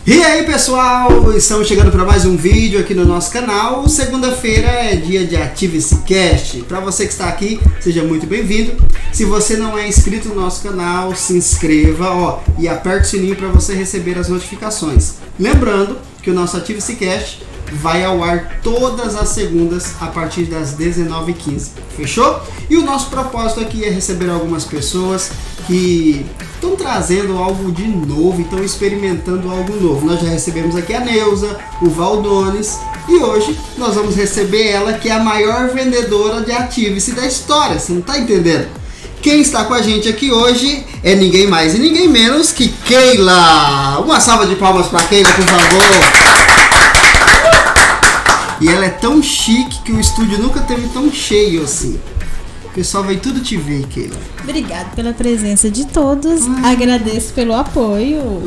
E aí pessoal, estamos chegando para mais um vídeo aqui no nosso canal. Segunda-feira é dia de Active-se Cast. Para você que está aqui, seja muito bem-vindo. Se você não é inscrito no nosso canal, se inscreva e aperte o sininho para você receber as notificações. Lembrando que o nosso Active-se Cast vai ao ar todas as segundas a partir das 19h15. Fechou? E o nosso propósito aqui é receber algumas pessoas que estão trazendo algo de novo, estão experimentando algo novo. Nós já recebemos aqui a Neuza, o Valdones, e hoje nós vamos receber ela, que é a maior vendedora de Active-se da história. Você não está entendendo? Quem está com a gente aqui hoje é ninguém mais e ninguém menos que Keila. Uma salva de palmas para Keila, por favor. E ela é tão chique que o estúdio nunca teve tão cheio assim. O pessoal vai tudo te ver, Keila. Obrigada pela presença de todos. Agradeço pelo apoio.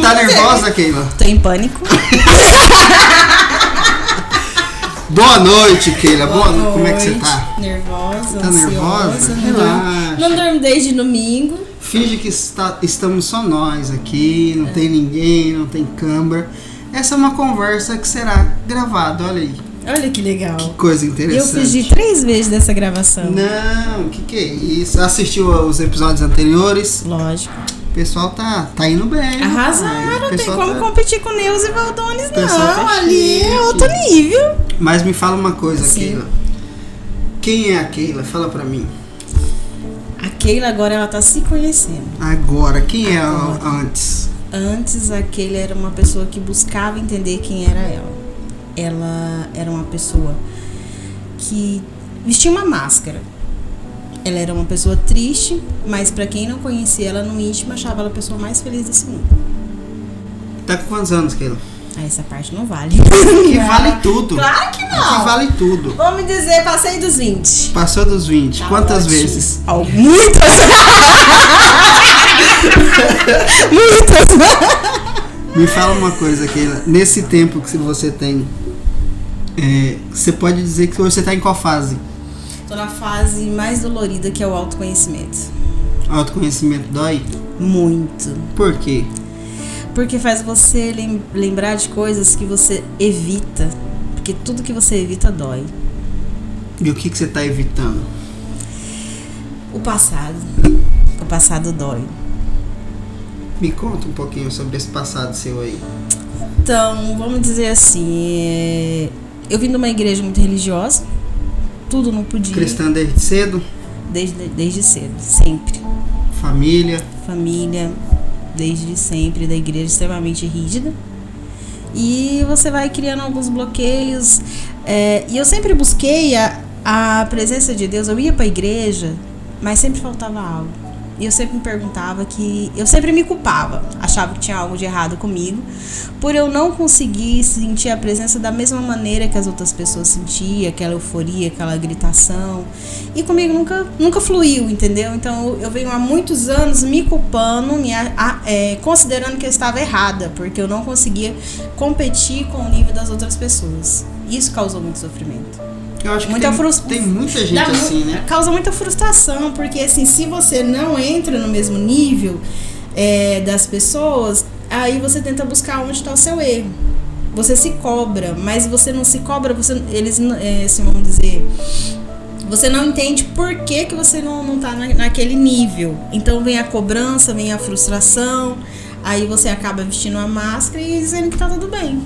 Tá nervosa, Keila? Tô em pânico. Boa noite, Keila. Boa noite. Como é que você tá? Nervosa, Tá ansiosa. nervosa? Relaxa. Não dormo desde domingo. Finge que estamos só nós aqui, não tem ninguém, não tem câmera. Essa é uma conversa que será gravada, olha aí. Olha que legal. Que coisa interessante. Eu fugi 3 vezes dessa gravação. Não, que é isso? Assistiu os episódios anteriores? Lógico. O pessoal tá indo bem. Arrasaram, não tem como competir com Neuza e Valdones, não. Tá Ali chique. é outro nível. Mas me fala uma coisa, Sim. Keila. Quem é a Keila? Fala pra mim. A Keila agora ela tá se conhecendo. Agora, quem é ela antes? Antes a Keila era uma pessoa que buscava entender quem era ela. Ela era uma pessoa que vestia uma máscara. Ela era uma pessoa triste, mas pra quem não conhecia ela no íntimo, achava ela a pessoa mais feliz desse mundo. Tá com quantos anos, Keila? Essa parte não vale. Que vale tudo. Claro que não. Que vale tudo. Vamos dizer, passei dos 20. Passou dos 20. Tá Quantas ótimo. vezes? Muitas. Muitas. Me fala uma coisa, Keila. Nesse tempo que você tem, você pode dizer que hoje você tá em qual fase? Tô na fase mais dolorida, que é o autoconhecimento. Autoconhecimento dói? Muito. Por quê? Porque faz você lembrar de coisas que você evita. Porque tudo que você evita dói. E o que você tá evitando? O passado. O passado dói. Me conta um pouquinho sobre esse passado seu aí. Então, vamos dizer assim, eu vim de uma igreja muito religiosa. Tudo não podia. Cristã desde cedo? Desde cedo, sempre. Família? Família, desde sempre, da igreja extremamente rígida. E você vai criando alguns bloqueios. E eu sempre busquei a presença de Deus. Eu ia para a igreja, mas sempre faltava algo. E eu sempre me perguntava eu sempre me culpava. Achava que tinha algo de errado comigo, por eu não conseguir sentir a presença da mesma maneira que as outras pessoas sentiam, aquela euforia, aquela gritação. E comigo nunca fluiu, entendeu? Então eu venho há muitos anos me culpando, considerando que eu estava errada, porque eu não conseguia competir com o nível das outras pessoas. Isso causou muito sofrimento. Eu acho que tem muita gente assim, né? Causa muita frustração, porque assim, se você não entra no mesmo nível das pessoas, aí você tenta buscar onde está o seu erro. Você se cobra, mas você não se cobra, assim, vamos dizer, você não entende por que você não tá naquele nível. Então vem a cobrança, vem a frustração, aí você acaba vestindo a máscara e dizendo que tá tudo bem.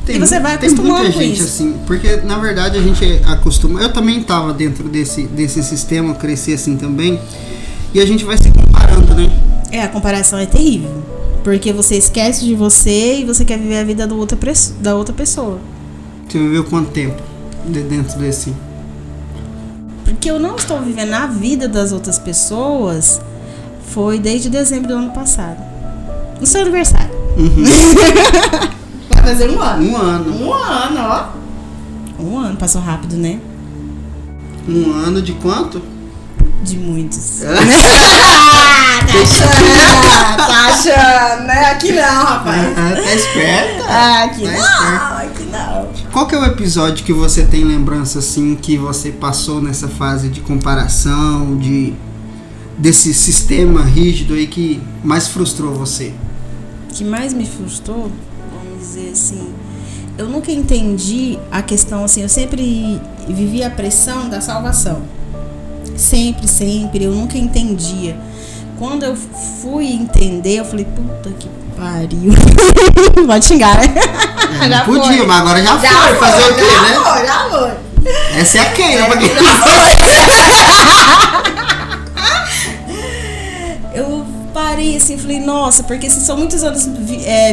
E você vai acostumando muita com gente isso. Assim, porque na verdade a gente acostuma. Eu também estava dentro desse sistema, eu cresci assim também. E a gente vai se comparando, né? A comparação é terrível. Porque você esquece de você e você quer viver a vida da outra pessoa. Você viveu quanto tempo dentro desse? Porque eu não estou vivendo a vida das outras pessoas foi desde dezembro do ano passado. No seu aniversário. Uhum. Vai fazer um ano. Um ano. Um ano, ó. Um ano, passou rápido, né? Um ano de quanto? De muitos. Tá achando, né? Aqui não, rapaz. Tá esperta? Aqui Tá não, esperta. aqui não. Qual que é o episódio que você tem lembrança assim que você passou nessa fase de comparação, desse sistema rígido aí que mais frustrou você? que mais me frustrou, vamos dizer assim, eu nunca entendi a questão assim, eu sempre vivi a pressão da salvação. Sempre, eu nunca entendia. Quando eu fui entender, eu falei, puta que pariu. Pode xingar, né? Não podia, mas agora já foi. Fazer o quê, né? Já foi. Essa é a Keila, pra quem Eu parei assim, falei, nossa, porque assim, são muitos anos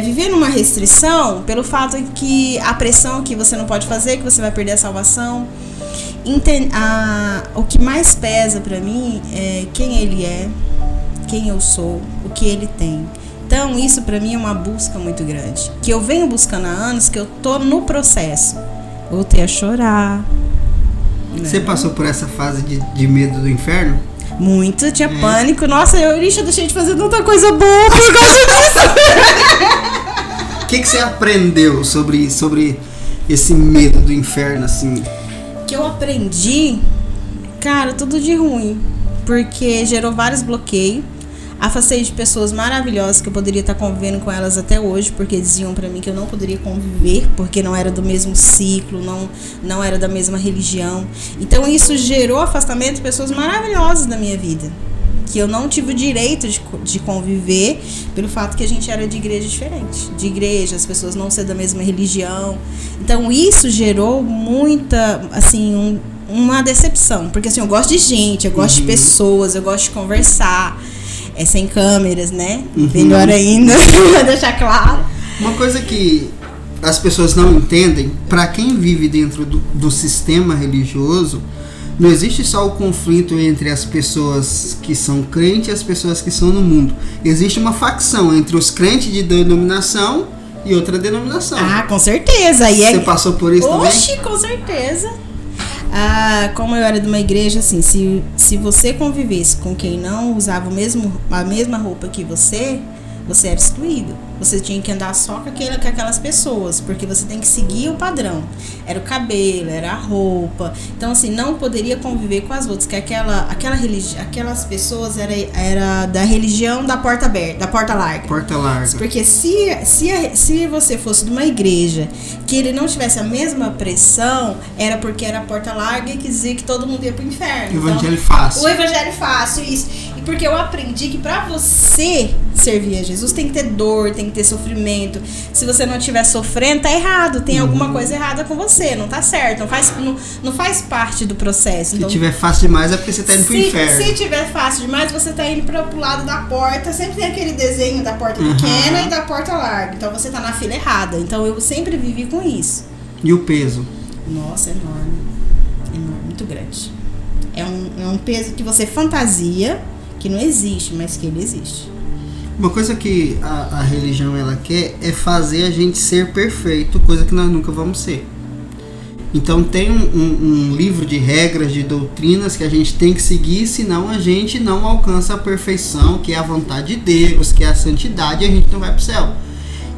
vivendo uma restrição, pelo fato que a pressão que você não pode fazer, que você vai perder a salvação. O que mais pesa pra mim é quem ele é, quem eu sou, o que ele tem. Então isso pra mim é uma busca muito grande, que eu venho buscando há anos, que eu tô no processo. Voltei a chorar, né? Você passou por essa fase de medo do inferno? Muito, tinha pânico. Nossa, eu deixei de fazer tanta coisa boa por causa disso. O que você aprendeu sobre esse medo do inferno, assim? Que eu aprendi, cara, tudo de ruim. Porque gerou vários bloqueios. Afastei de pessoas maravilhosas que eu poderia estar convivendo com elas até hoje, porque diziam pra mim que eu não poderia conviver, porque não era do mesmo ciclo, não era da mesma religião. Então isso gerou afastamento de pessoas maravilhosas da minha vida, que eu não tive o direito de conviver pelo fato que a gente era de igreja diferente. De igreja, as pessoas não ser da mesma religião. Então isso gerou muita, assim, uma decepção. Porque assim, eu gosto de gente, eu gosto de pessoas, eu gosto de conversar. Sem câmeras, né? Melhor ainda, pra deixar claro. Uma coisa que as pessoas não entendem, para quem vive dentro do sistema religioso, não existe só o conflito entre as pessoas que são crentes e as pessoas que são no mundo. Existe uma facção entre os crentes de denominação e outra denominação. Ah, com certeza. Você passou por isso também? Oxi, com certeza. Como eu era de uma igreja, assim, se você convivesse com quem não usava a mesma roupa que você era excluído. Você tinha que andar só com aquelas pessoas, porque você tem que seguir o padrão. Era o cabelo, era a roupa. Então, assim, não poderia conviver com as outras, que aquelas pessoas era da religião da porta aberta, da porta larga. Porta larga. Porque se você fosse de uma igreja que ele não tivesse a mesma pressão, era porque era a porta larga e quis dizer que todo mundo ia pro inferno. Evangelho fácil. O evangelho fácil, isso. E porque eu aprendi que pra você servir a Jesus tem que ter dor, tem que ter sofrimento. Se você não estiver sofrendo, tá errado. Tem alguma coisa errada com você, não tá certo. Não faz parte do processo. Se tiver fácil demais é porque você tá indo pro inferno. Se tiver fácil demais, você tá indo pro lado da porta. Sempre tem aquele desenho da porta pequena e da porta larga. Então você tá na fila errada. Então eu sempre vivi com isso. E o peso? Nossa, enorme. Enorme, muito grande. É um peso que você fantasia, que não existe, mas que ele existe. Uma coisa que a religião ela quer é fazer a gente ser perfeito, coisa que nós nunca vamos ser. Então tem um livro de regras, de doutrinas que a gente tem que seguir, senão a gente não alcança a perfeição, que é a vontade de Deus, que é a santidade, e a gente não vai pro céu.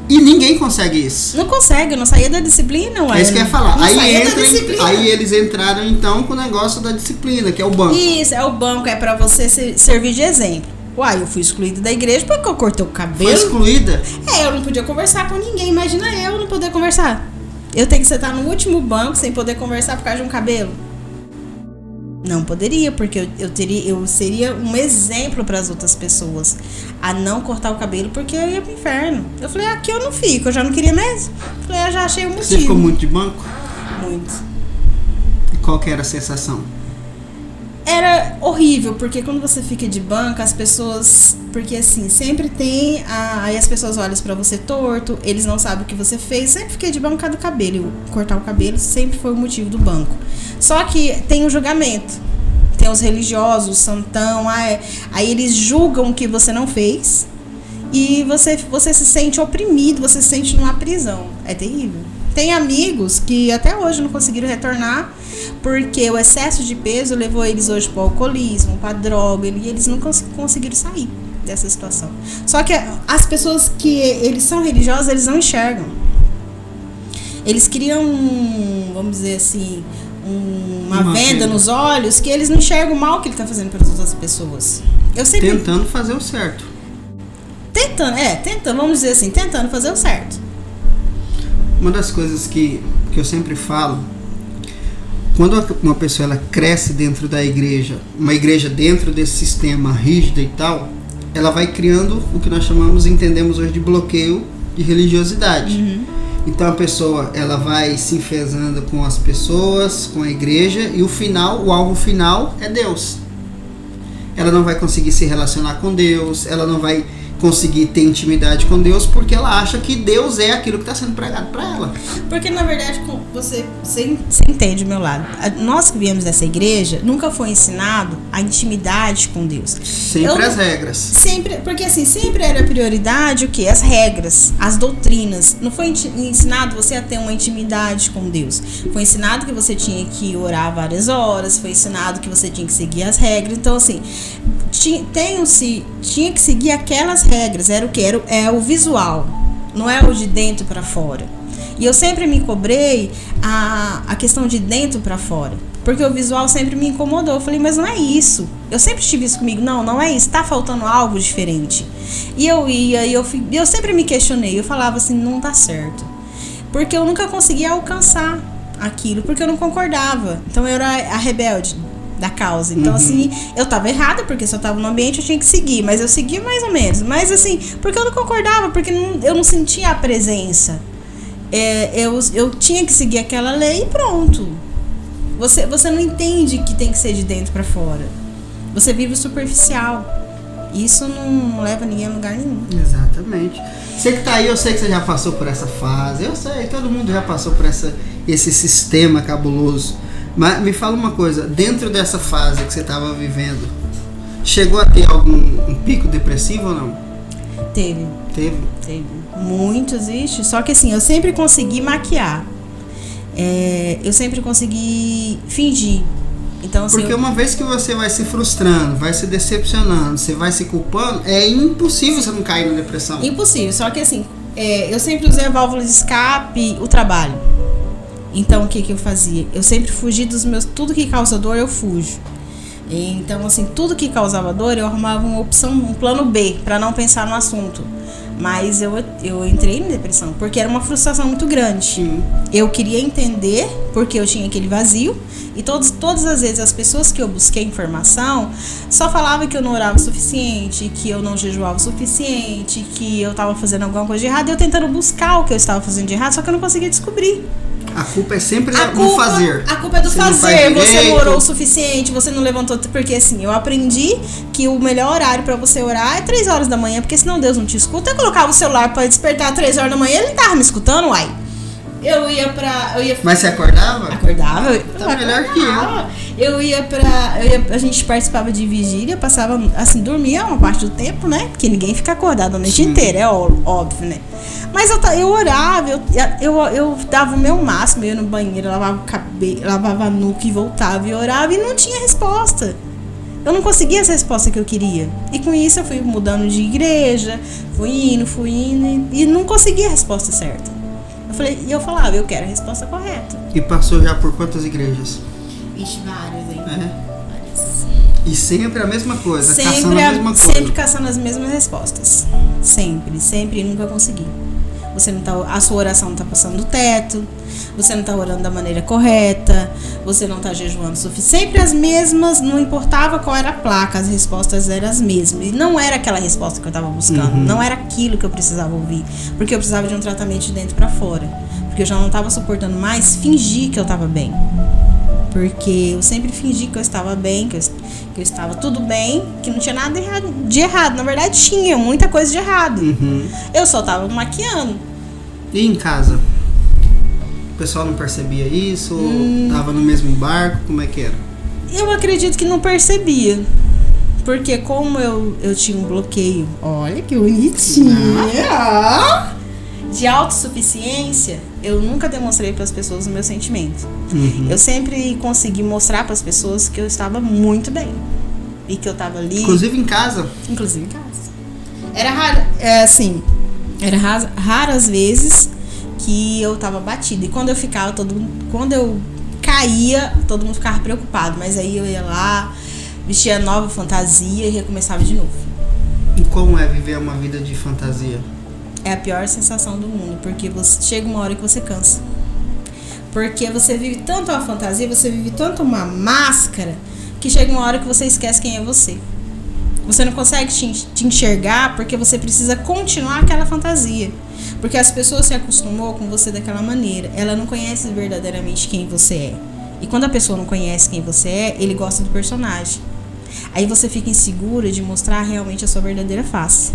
E ninguém consegue isso. Não consegue, eu não saía da disciplina, ué. É isso que eu ia falar. Aí Aí eles entraram então com o negócio da disciplina, que é o banco. Isso, é o banco, é pra você servir de exemplo. Uai, eu fui excluída da igreja porque eu cortei o cabelo. Foi excluída? Eu não podia conversar com ninguém. Imagina eu não poder conversar. Eu tenho que sentar no último banco sem poder conversar por causa de um cabelo. Não poderia, porque eu seria um exemplo para as outras pessoas a não cortar o cabelo, porque eu ia pro inferno. Eu falei, aqui eu não fico, eu já não queria mesmo. Eu falei, eu já achei um motivo. Você ficou muito de banco? Muito. E qual que era a sensação? Era horrível, porque quando você fica de banca, as pessoas... Porque assim, sempre tem... Aí as pessoas olham pra você torto, eles não sabem o que você fez. Sempre fiquei de banca do cabelo. Cortar o cabelo sempre foi o motivo do banco. Só que tem o julgamento. Tem os religiosos, o santão. Aí eles julgam o que você não fez. E você se sente oprimido, você se sente numa prisão. É terrível. Tem amigos que até hoje não conseguiram retornar, porque o excesso de peso levou eles hoje para o alcoolismo, para droga, e eles não conseguiram sair dessa situação. Só que as pessoas que eles são religiosos, eles não enxergam. Eles criam, vamos dizer assim, uma venda nos olhos, que eles não enxergam o mal que ele está fazendo para as outras pessoas. Tentando fazer o certo. Tentando, vamos dizer assim, tentando fazer o certo. Uma das coisas que eu sempre falo, quando uma pessoa ela cresce dentro da igreja, uma igreja dentro desse sistema rígido e tal, ela vai criando o que nós entendemos hoje de bloqueio de religiosidade. Então a pessoa ela vai se enfesando com as pessoas, com a igreja, e o alvo final é Deus. Ela não vai conseguir se relacionar com Deus, ela não vai conseguir ter intimidade com Deus, porque ela acha que Deus é aquilo que está sendo pregado para ela. Porque na verdade você entende o meu lado. Nós que viemos dessa igreja nunca foi ensinado a intimidade com Deus. Sempre as regras. Sempre, porque assim, sempre era prioridade o quê? As regras, as doutrinas. Não foi ensinado você a ter uma intimidade com Deus. Foi ensinado que você tinha que orar várias horas, foi ensinado que você tinha que seguir as regras. Então assim, tinha que seguir aquelas regras. Era o que? É o visual, não é o de dentro para fora. E eu sempre me cobrei a questão de dentro para fora, porque o visual sempre me incomodou. Eu falei, mas não é isso. Eu sempre tive isso comigo. Não é isso. Tá faltando algo diferente. E eu sempre me questionei. Eu falava assim, não tá certo. Porque eu nunca conseguia alcançar aquilo, porque eu não concordava. Então eu era a rebelde da causa. Então, assim, eu tava errada, porque se eu tava no ambiente eu tinha que seguir, mas eu seguia mais ou menos. Mas, assim, porque eu não concordava, porque eu não sentia a presença. Eu tinha que seguir aquela lei e pronto. Você não entende que tem que ser de dentro pra fora. Você vive superficial. Isso não leva ninguém a lugar nenhum. Exatamente. Você que tá aí, eu sei que você já passou por essa fase. Eu sei, todo mundo já passou por esse sistema cabuloso. Mas me fala uma coisa, dentro dessa fase que você estava vivendo, chegou a ter algum pico depressivo ou não? Teve. Muitos, ixi. Só que assim, eu sempre consegui maquiar. Eu sempre consegui fingir. Então, assim, porque uma vez que você vai se frustrando, vai se decepcionando, você vai se culpando, é impossível você não cair na depressão. Impossível, só que assim, eu sempre usei a válvula de escape, o trabalho. Então, o que eu fazia? Eu sempre fugi dos meus... Tudo que causa dor, eu fujo. Então, assim, tudo que causava dor, eu arrumava uma opção, um plano B, para não pensar no assunto. Mas eu entrei em depressão, porque era uma frustração muito grande. Sim. Eu queria entender porque eu tinha aquele vazio. E todas as vezes as pessoas que eu busquei informação só falavam que eu não orava o suficiente, que eu não jejuava o suficiente, que eu estava fazendo alguma coisa de errado. E eu tentando buscar o que eu estava fazendo de errado, só que eu não conseguia descobrir. A culpa é sempre no fazer. A culpa é do fazer. Você não orou o suficiente, você não levantou. Porque assim, eu aprendi que o melhor horário pra você orar é 3 horas da manhã, porque senão Deus não te escuta. Eu colocava o celular pra despertar 3 horas da manhã, ele tava me escutando, uai. Mas você acordava? Acordava. Tá melhor que eu. A gente participava de vigília, passava, assim, dormia uma parte do tempo, né? Porque ninguém fica acordado a noite inteira, é óbvio, né? Mas eu orava, eu dava o meu máximo, eu ia no banheiro, lavava o cabelo, lavava a nuca e voltava e orava e não tinha resposta. Eu não conseguia essa resposta que eu queria. E com isso eu fui mudando de igreja, fui indo e não conseguia a resposta certa. Eu falava, eu quero a resposta correta. E passou já por quantas igrejas? Ixi, várias, hein? Várias. E sempre a mesma coisa, caçando a mesma coisa. Sempre caçando as mesmas respostas. Sempre, e nunca consegui. A sua oração não tá passando do teto, você não tá orando da maneira correta, você não tá jejuando o suficiente. Sempre as mesmas, não importava qual era a placa, as respostas eram as mesmas. E não era aquela resposta que eu tava buscando, não era aquilo que eu precisava ouvir. Porque eu precisava de um tratamento de dentro pra fora. Porque eu já não tava suportando mais fingir que eu tava bem. Porque eu sempre fingi que eu estava bem, que eu estava tudo bem, que não tinha nada de errado. Na verdade, tinha muita coisa de errado. Eu só estava maquiando. E em casa? O pessoal não percebia isso? Ou tava no mesmo barco? Como é que era? Eu acredito que não percebia. Porque como eu tinha um bloqueio... Olha que bonitinho! De autossuficiência, eu nunca demonstrei para as pessoas o meu sentimento. Eu sempre consegui mostrar para as pessoas que eu estava muito bem. E que eu estava ali... Inclusive em casa? Inclusive em casa. Era raro... Era raras vezes que eu estava batida. E quando eu ficava, quando eu caía, todo mundo ficava preocupado. Mas aí eu ia lá, vestia nova fantasia e recomeçava de novo. E como é viver uma vida de fantasia? É a pior sensação do mundo, porque você chega uma hora que você cansa. Porque você vive tanto uma fantasia, você vive tanto uma máscara, que chega uma hora que você esquece quem é você. Você não consegue te enxergar porque você precisa continuar aquela fantasia. Porque as pessoas se acostumou com você daquela maneira. Ela não conhece verdadeiramente quem você é. E quando a pessoa não conhece quem você é, ele gosta do personagem. Aí você fica insegura de mostrar realmente a sua verdadeira face.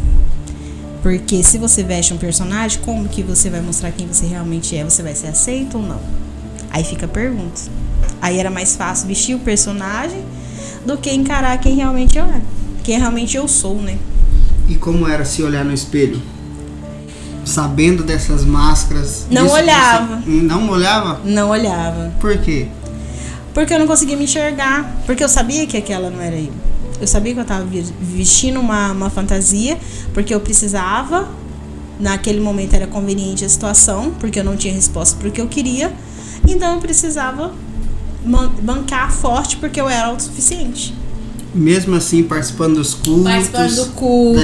Porque se você veste um personagem, como que você vai mostrar quem você realmente é? Você vai ser aceito ou não? Aí fica a pergunta. Aí era mais fácil vestir o personagem do que encarar quem realmente eu era. Quem realmente eu sou, né? E como era se olhar no espelho? Sabendo dessas máscaras... Não olhava. Não olhava? Não olhava. Por quê? Porque eu não conseguia me enxergar. Porque eu sabia que aquela não era eu. Eu sabia que eu estava vestindo uma fantasia. Porque eu precisava. Naquele momento era conveniente a situação. Porque eu não tinha resposta para o que eu queria. Então eu precisava bancar forte. Porque eu era autossuficiente. Mesmo assim, participando dos cultos, participando do culto, da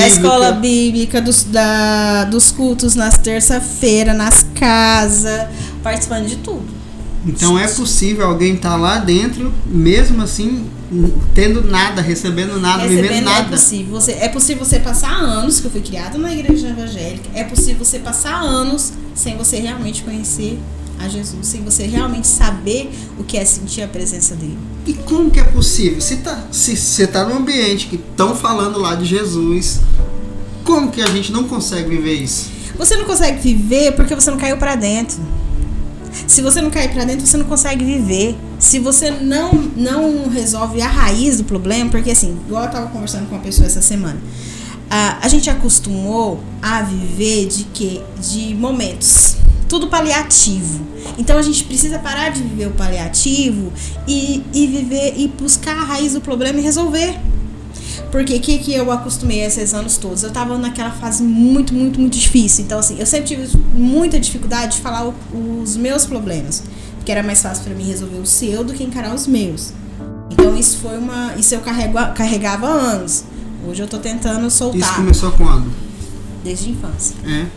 escola bíblica, dos cultos nas terça-feira, nas casas, participando de tudo. Então é possível alguém estar lá dentro, mesmo assim, tendo nada, recebendo nada, vivendo nada. É possível você passar anos, que eu fui criada na igreja evangélica, é possível você passar anos sem você realmente conhecer a Jesus, sem você realmente saber o que é sentir a presença dele. E como que é possível? Se você tá num ambiente que estão falando lá de Jesus, como que a gente não consegue viver isso? Você não consegue viver porque você não caiu pra dentro. Se você não cair pra dentro, você não consegue viver. Se você não resolve a raiz do problema, porque assim, igual eu tava conversando com uma pessoa essa semana, a gente acostumou a viver de momentos. Tudo paliativo. Então a gente precisa parar de viver o paliativo e viver e buscar a raiz do problema e resolver. Porque o que eu acostumei esses anos todos? Eu tava naquela fase muito, muito, muito difícil. Então assim, eu sempre tive muita dificuldade de falar os meus problemas. Porque era mais fácil para mim resolver o seu do que encarar os meus. Então isso eu carregava há anos. Hoje eu tô tentando soltar. Isso começou quando? Desde a infância. É?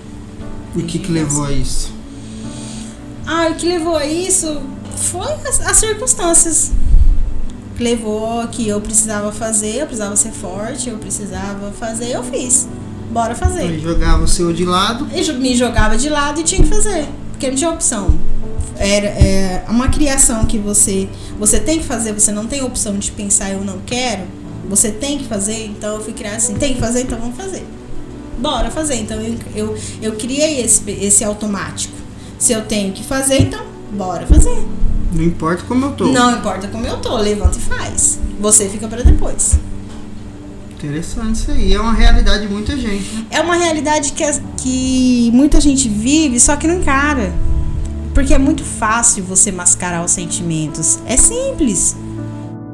E o que levou a isso? O que levou a isso foi as circunstâncias. Que levou que eu precisava fazer, eu precisava ser forte, eu precisava fazer, eu fiz. Bora fazer. Aí jogava o seu de lado. Eu me jogava de lado e tinha que fazer. Porque não tinha opção. Era uma criação que você tem que fazer, você não tem opção de pensar eu não quero. Você tem que fazer, então eu fui criar assim, tem que fazer, então vamos fazer. Bora fazer. Então eu criei esse automático. Se eu tenho que fazer, então bora fazer. Não importa como eu tô. Não importa como eu tô, levanta e faz. Você fica pra depois. Interessante isso aí. É uma realidade de muita gente, né? É uma realidade que muita gente vive, só que não encara. Porque é muito fácil você mascarar os sentimentos. É simples.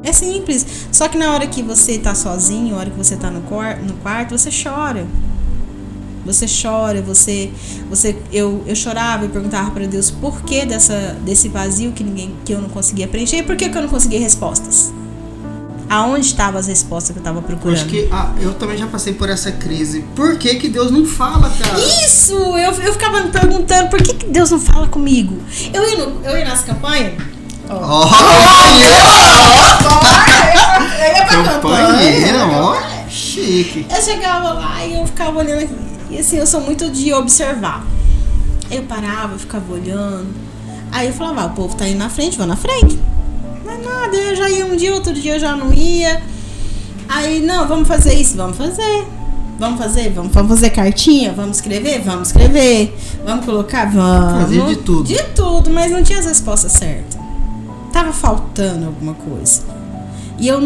É simples. Só que na hora que você tá sozinho, na hora que você tá no quarto, você chora. Você chora, eu chorava e perguntava para Deus por que desse vazio que eu não conseguia preencher e por que eu não conseguia respostas. Aonde estavam as respostas que eu estava procurando? Acho que eu também já passei por essa crise. Por que Deus não fala, cara? Isso! Eu ficava me perguntando por que Deus não fala comigo. Eu ia nas campanhas. Campanheira, ó, chique. Eu chegava lá e eu ficava olhando aqui. E assim, eu sou muito de observar. Eu parava, eu ficava olhando. Aí eu falava, o povo tá indo na frente, vou na frente. Não é nada, eu já ia um dia, outro dia eu já não ia. Aí, não, vamos fazer isso, vamos fazer. Vamos fazer cartinha, vamos escrever. Vamos colocar, vamos. Fazer de tudo. De tudo, mas não tinha as respostas certas. Tava faltando alguma coisa. E eu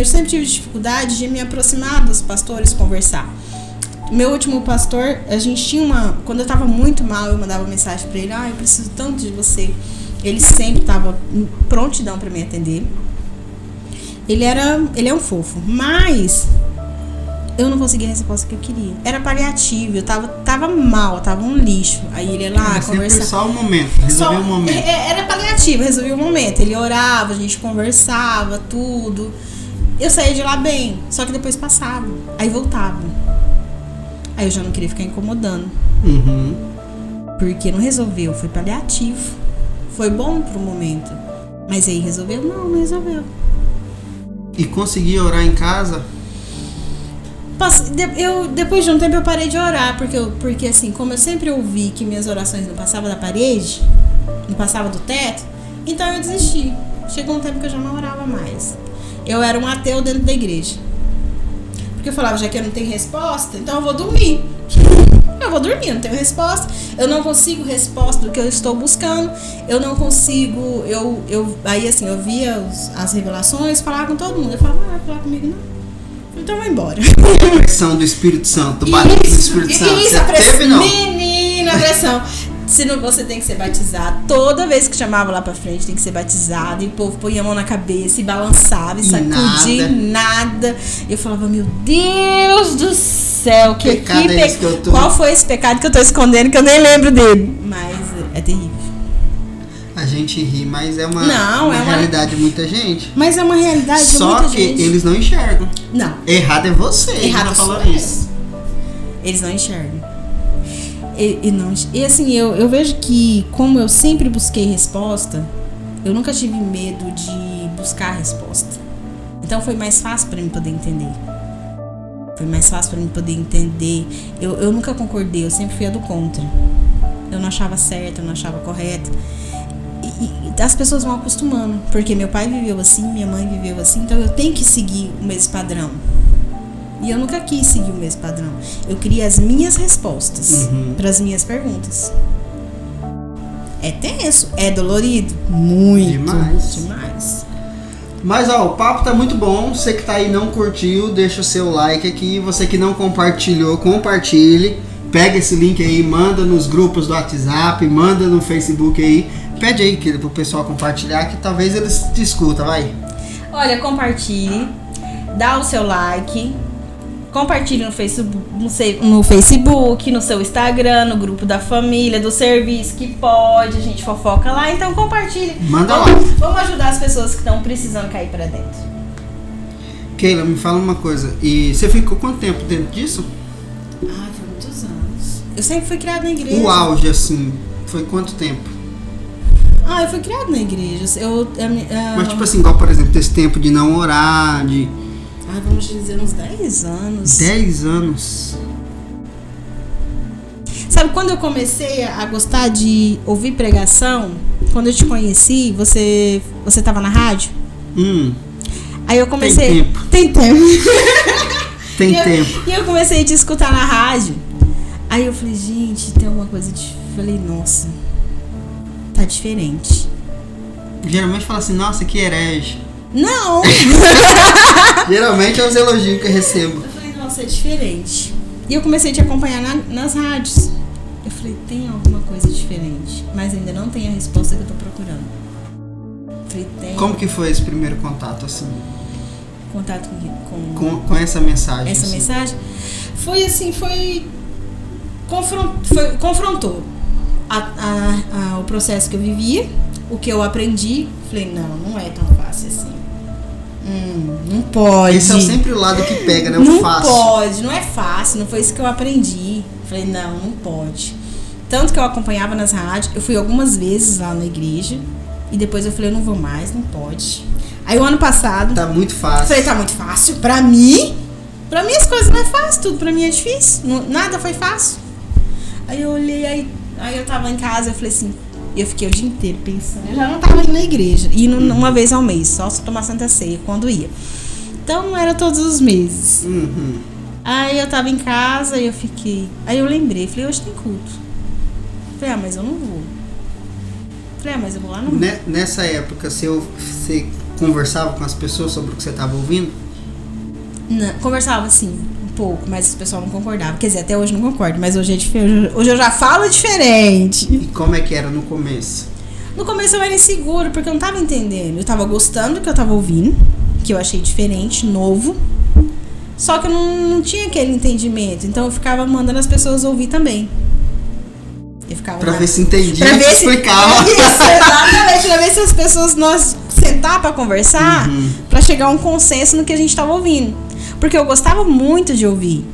sempre tive dificuldade de me aproximar dos pastores, conversar. Meu último pastor, a gente tinha quando eu tava muito mal, eu mandava mensagem pra ele, eu preciso tanto de você. Ele sempre tava em prontidão pra me atender. Ele é um fofo, mas eu não conseguia a resposta que eu queria. Era paliativo, eu tava mal, tava um lixo. Aí ele ia lá conversar. Só o momento, resolvia o momento. Era paliativo, resolvia o momento. Ele orava, a gente conversava, tudo. eu saía de lá bem, só que depois passava, aí voltava. Aí eu já não queria ficar incomodando. Porque não resolveu, foi paliativo. Foi bom pro momento. Mas aí resolveu? Não resolveu. E consegui orar em casa? Depois de um tempo eu parei de orar, porque assim, como eu sempre ouvi que minhas orações não passavam da parede, não passavam do teto, então eu desisti. Chegou um tempo que eu já não orava mais. Eu era um ateu dentro da igreja. Porque eu falava, já que eu não tenho resposta, então eu vou dormir. Eu vou dormir, eu não tenho resposta. Eu não consigo resposta do que eu estou buscando. Eu não consigo. Aí assim, eu via as revelações, falava com todo mundo. Eu falava, não vai falar comigo não. Então eu vou embora. A pressão do Espírito Santo, o batismo do Espírito Santo. Você teve, não? Menina, a pressão. Senão você tem que ser batizado. Toda vez que chamava lá pra frente, tem que ser batizado. E o povo põe a mão na cabeça e balançava e sacudia nada. Eu falava, meu Deus do céu, qual foi esse pecado que eu tô escondendo que eu nem lembro dele? Mas é terrível. A gente ri, mas é uma realidade de muita gente. Mas é uma realidade de muita gente. Só que eles não enxergam. Não. Errado é você. Errado falando isso. Eles não enxergam. E assim, eu vejo que, como eu sempre busquei resposta, eu nunca tive medo de buscar a resposta. Então foi mais fácil para mim poder entender. Eu nunca concordei, eu sempre fui a do contra. Eu não achava certo, eu não achava correto. E as pessoas vão acostumando, porque meu pai viveu assim, minha mãe viveu assim, então eu tenho que seguir o mesmo padrão. E eu nunca quis seguir o mesmo padrão. Eu queria as minhas respostas para as minhas perguntas. É tenso, é dolorido, muito. Demais. Mas ó, o papo tá muito bom. Você que tá aí e não curtiu, deixa o seu like aqui. Você que não compartilhou, compartilhe. Pega esse link aí, manda nos grupos do WhatsApp, manda no Facebook aí. Pede aí pro pessoal compartilhar, que talvez eles te escutam, vai. Olha, compartilhe, dá o seu like, compartilhe no Facebook, no seu Instagram, no grupo da família, do serviço, que pode, a gente fofoca lá, então compartilhe. Manda lá. Vamos ajudar as pessoas que estão precisando cair pra dentro. Keila, me fala uma coisa, e você ficou quanto tempo dentro disso? Foi muitos anos. Eu sempre fui criada na igreja. O auge, assim, foi quanto tempo? Eu fui criada na igreja. Mas tipo assim, igual por exemplo, esse tempo de não orar, de... vamos dizer uns 10 anos. 10 anos. Sabe, quando eu comecei a gostar de ouvir pregação, quando eu te conheci, você tava na rádio? Aí eu comecei... Tem tempo. Tem tempo. E eu comecei a te escutar na rádio. Aí eu falei, gente, tem alguma coisa de... Falei, nossa... Tá diferente. Geralmente fala assim, nossa, que herege. Não! Geralmente é os elogios que eu recebo. Eu falei, nossa, é diferente. E eu comecei a te acompanhar nas rádios. Eu falei, tem alguma coisa diferente, mas ainda não tem a resposta que eu tô procurando. Eu falei, tem. Como que foi esse primeiro contato, assim? Contato com essa mensagem. Essa assim. mensagem? Foi assim, confrontou o processo que eu vivia, o que eu aprendi. Falei, não é tão fácil assim. Não pode. Esse é sempre o lado que pega, né? Não pode, não é fácil, não foi isso que eu aprendi. Falei, não pode. Tanto que eu acompanhava nas rádios, eu fui algumas vezes lá na igreja, e depois eu falei, eu não vou mais, não pode. Aí o ano passado... Tá muito fácil. Falei, tá muito fácil. Pra mim as coisas não é fácil, tudo pra mim é difícil. Nada foi fácil. Aí eu olhei, aí eu tava em casa, eu falei assim, eu fiquei o dia inteiro pensando. Eu já não tava indo na igreja, indo uma vez ao mês, só se tomar Santa Ceia, quando ia. Então não era todos os meses. Aí eu tava em casa e eu fiquei... Aí eu lembrei, falei, hoje tem culto. Falei, mas eu não vou. Falei, mas eu vou lá não. Nessa época, você conversava com as pessoas sobre o que você tava ouvindo? Não, conversava sim, um pouco, mas o pessoal não concordava. Quer dizer, até hoje não concordo, mas hoje é diferente. Hoje eu já falo diferente. E como é que era no começo? No começo eu era insegura, porque eu não tava entendendo. Eu tava gostando do que eu tava ouvindo, que eu achei diferente, novo. Só que eu não tinha aquele entendimento. Então eu ficava mandando as pessoas ouvir também. Eu ficava pra lá, ver se entendia, pra ver se explicava. Isso, exatamente, pra ver se as pessoas sentar pra conversar, pra chegar a um consenso no que a gente tava ouvindo. Porque eu gostava muito de ouvir.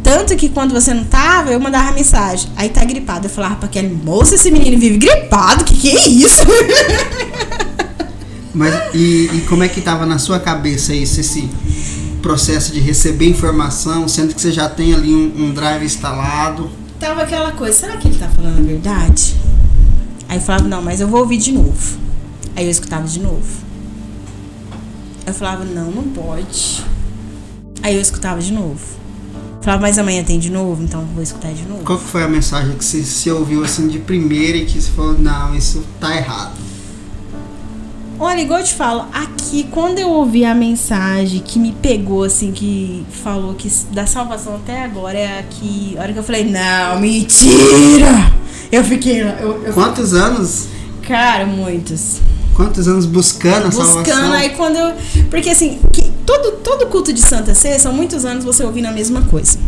Tanto que quando você não tava, eu mandava mensagem. Aí tá gripado. Eu falava pra Kelly, moça, esse menino vive gripado, que é isso? Mas e como é que tava na sua cabeça isso, esse processo de receber informação, sendo que você já tem ali um drive instalado? Tava aquela coisa, será que ele tá falando a verdade? Aí eu falava, não, mas eu vou ouvir de novo. Aí eu escutava de novo. Eu falava, não pode. Aí eu escutava de novo. Falava, mas amanhã tem de novo, então eu vou escutar de novo. Qual que foi a mensagem que você ouviu assim de primeira e que você falou, não, isso tá errado? Olha, igual eu te falo, aqui, quando eu ouvi a mensagem que me pegou, assim, que falou que da salvação até agora é aqui, a hora que eu falei, não, mentira! Eu fiquei... Quantos anos? Cara, muitos. Quantos anos buscando a salvação? Buscando, aí quando eu... Porque assim, todo culto de Santa Ceia, são muitos anos você ouvindo a mesma coisa.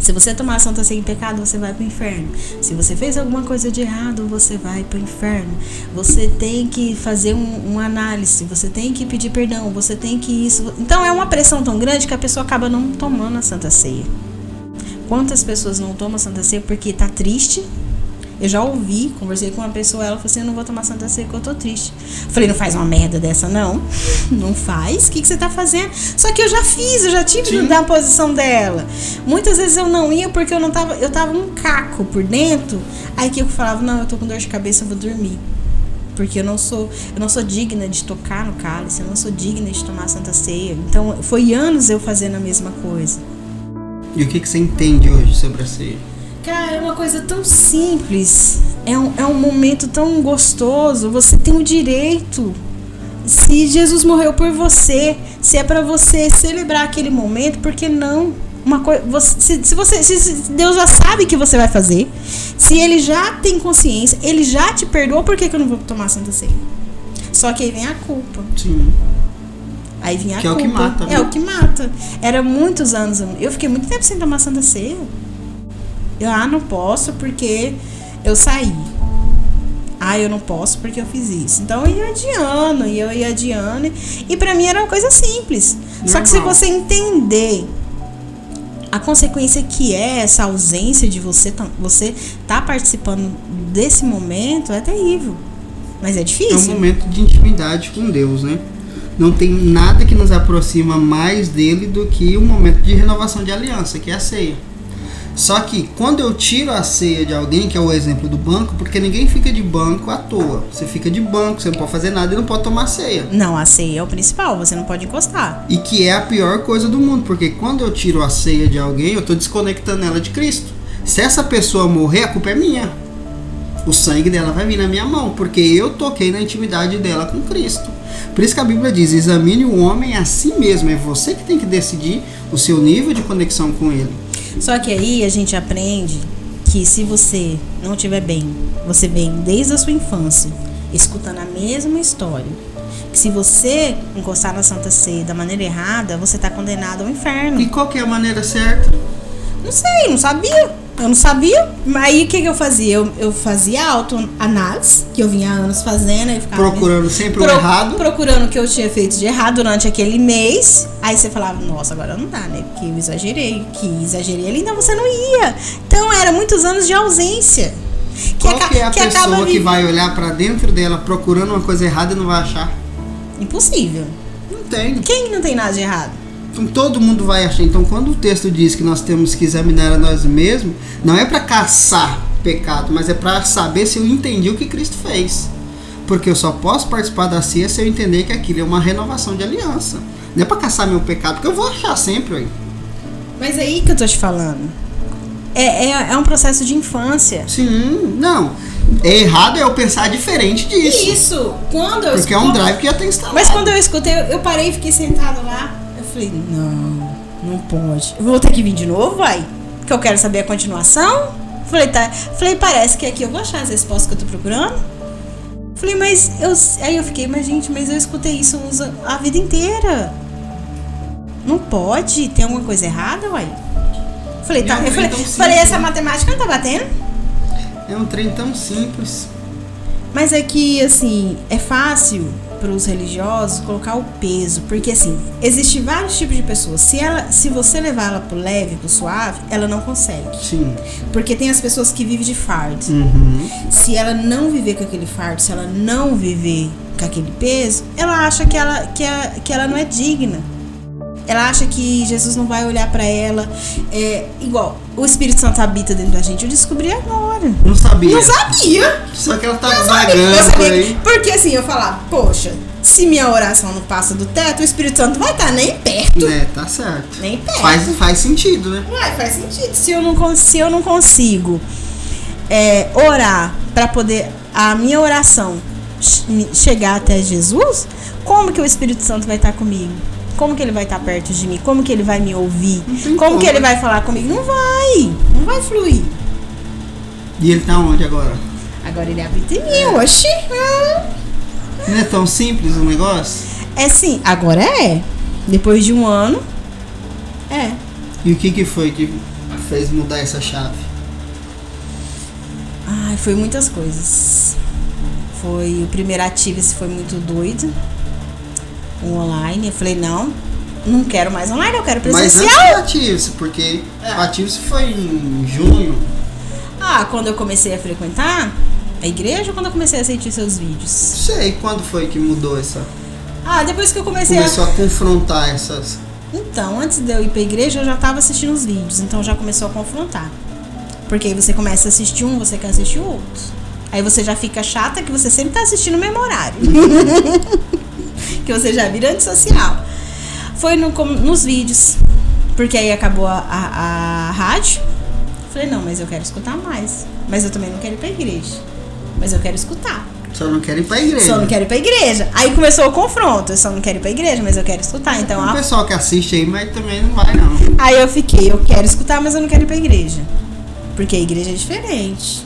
Se você tomar a Santa Ceia em pecado, você vai pro inferno. Se você fez alguma coisa de errado, você vai pro inferno. Você tem que fazer uma análise, você tem que pedir perdão, você tem que isso... Então é uma pressão tão grande que a pessoa acaba não tomando a Santa Ceia. Quantas pessoas não tomam a Santa Ceia porque tá triste? Eu já ouvi, conversei com uma pessoa, ela falou assim, eu não vou tomar Santa Ceia porque eu tô triste. Falei, não faz uma merda dessa não. Não faz, o que você tá fazendo? Só que eu já fiz, eu já tive na posição dela. Muitas vezes eu não ia porque eu tava um caco por dentro. Aí que eu falava, não, eu tô com dor de cabeça, eu vou dormir. Porque eu não sou digna de tocar no cálice, eu não sou digna de tomar Santa Ceia. Então foi anos eu fazendo a mesma coisa. E o que você entende hoje sobre a ceia? Cara, é uma coisa tão simples, é um momento tão gostoso, você tem o direito. Se Jesus morreu por você, se é pra você celebrar aquele momento, por que não? Se Deus já sabe que você vai fazer, se Ele já tem consciência, Ele já te perdoou, por que eu não vou tomar Santa Ceia? Só que aí vem a culpa. Sim. Aí vinha a culpa. Que é o que mata, né? É o que mata. Era muitos anos, eu fiquei muito tempo sem tomar Santa Ceia. Eu, não posso porque eu saí. Eu não posso porque eu fiz isso. Então eu ia adiando. E pra mim era uma coisa simples. Normal. Só que se você entender a consequência que é essa ausência de você tá participando desse momento, é terrível. Mas é difícil. É um momento de intimidade com Deus, né? Não tem nada que nos aproxima mais dele do que um momento de renovação de aliança, que é a ceia. Só que quando eu tiro a ceia de alguém, que é o exemplo do banco, porque ninguém fica de banco à toa. Você fica de banco, você não pode fazer nada e não pode tomar ceia. Não, a ceia é o principal, você não pode encostar. E que é a pior coisa do mundo, porque quando eu tiro a ceia de alguém, eu estou desconectando ela de Cristo. Se essa pessoa morrer, a culpa é minha. O sangue dela vai vir na minha mão, porque eu toquei na intimidade dela com Cristo. Por isso que a Bíblia diz, examine o homem a si mesmo. É você que tem que decidir o seu nível de conexão com ele. Só que aí a gente aprende que se você não estiver bem, você vem desde a sua infância escutando a mesma história. Que se você encostar na Santa Ceia da maneira errada, você está condenado ao inferno. E qual que é a maneira certa? Não sei, não sabia. Eu não sabia. Aí o que eu fazia? Eu fazia autoanálise, que eu vinha há anos fazendo. Aí ficava procurando sempre o errado. Procurando o que eu tinha feito de errado durante aquele mês. Aí você falava, nossa, agora não dá, né? Porque eu exagerei. Ali, então você não ia. Então era muitos anos de ausência. Qual que é a pessoa que vai olhar pra dentro dela procurando uma coisa errada e não vai achar? Impossível. Não tem. Quem não tem nada de errado? Então todo mundo vai achar. Então quando o texto diz que nós temos que examinar a nós mesmos, não é para caçar pecado, mas é para saber se eu entendi o que Cristo fez. Porque eu só posso participar da ceia se eu entender que aquilo é uma renovação de aliança. Não é para caçar meu pecado, porque eu vou achar sempre aí. Mas é aí que eu tô te falando. É um processo de infância. Sim, não. É errado eu pensar diferente disso. Isso. Porque é um drive que já tem instalado. Mas quando eu escutei, eu parei e fiquei sentado lá. Eu falei, não pode. Eu vou ter que vir de novo, vai? Porque eu quero saber a continuação. Falei, tá. Falei, parece que aqui eu vou achar as respostas que eu tô procurando. Falei, aí eu fiquei, mas eu escutei isso a vida inteira. Não pode? Tem alguma coisa errada, uai? Falei, tá. Falei, essa matemática não tá batendo? É um trem tão simples. Mas é que, assim, é fácil para os religiosos colocar o peso, porque assim, existe vários tipos de pessoas. Se você levar ela pro leve, pro suave, ela não consegue. Sim. Porque tem as pessoas que vivem de fardo. Uhum. Se ela não viver com aquele fardo, se ela não viver com aquele peso, ela acha que ela não é digna. Ela acha que Jesus não vai olhar pra ela. Igual, o Espírito Santo habita dentro da gente. Eu descobri agora. Não sabia. Não sabia. Só que ela tá Eu vagando por aí. Porque assim, eu falava, poxa, se minha oração não passa do teto, o Espírito Santo vai estar nem perto. Tá certo. Nem perto. Faz sentido, né? Ué, faz sentido. Se eu não consigo orar pra poder a minha oração chegar até Jesus, como que o Espírito Santo vai estar comigo? Como que ele vai estar perto de mim? Como que ele vai me ouvir? Como que ele vai falar comigo? Não vai fluir. E ele tá onde agora? Agora ele habita em mim, oxi. Não é tão simples o negócio? É sim, agora é. Depois de um ano, é. E o que foi que fez mudar essa chave? Ai, foi muitas coisas. O primeiro Ative-se foi muito doido. O online, eu falei, não quero mais online, eu quero presencial. Mas antes do Ative-se, porque o Ative-se foi em junho. Quando eu comecei a frequentar a igreja ou quando eu comecei a assistir seus vídeos? Sei, quando foi que mudou essa... Depois que eu Começou a confrontar essas... Então, antes de eu ir pra igreja, eu já tava assistindo os vídeos, então já começou a confrontar. Porque aí você começa a assistir um, você quer assistir o outro. Aí você já fica chata que você sempre tá assistindo o mesmo horário. Que você já vira antissocial. Foi nos vídeos. Porque aí acabou a rádio. Falei, não, mas eu quero escutar mais. Mas eu também não quero ir pra igreja. Mas eu quero escutar. Só não quero ir pra igreja. Só não quero ir pra igreja. Aí começou o confronto. Eu só não quero ir pra igreja, mas eu quero escutar. Então, o pessoal que assiste aí, mas também não vai, não. Aí eu quero escutar, mas eu não quero ir pra igreja. Porque a igreja é diferente.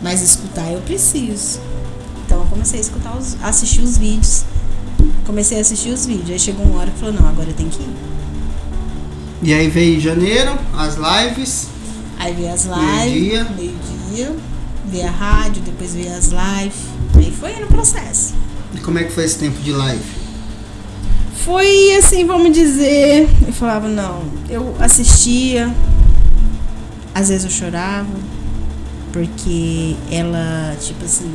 Mas escutar eu preciso. Então eu comecei a assistir os vídeos. Aí chegou uma hora que falou, não, agora eu tenho que ir. E aí veio em janeiro, as lives. Aí veio as lives, meio-dia, veio a rádio, depois veio as lives. Aí foi no processo. E como é que foi esse tempo de live? Foi assim, vamos dizer, eu falava, não, eu assistia, às vezes eu chorava, porque ela, tipo assim,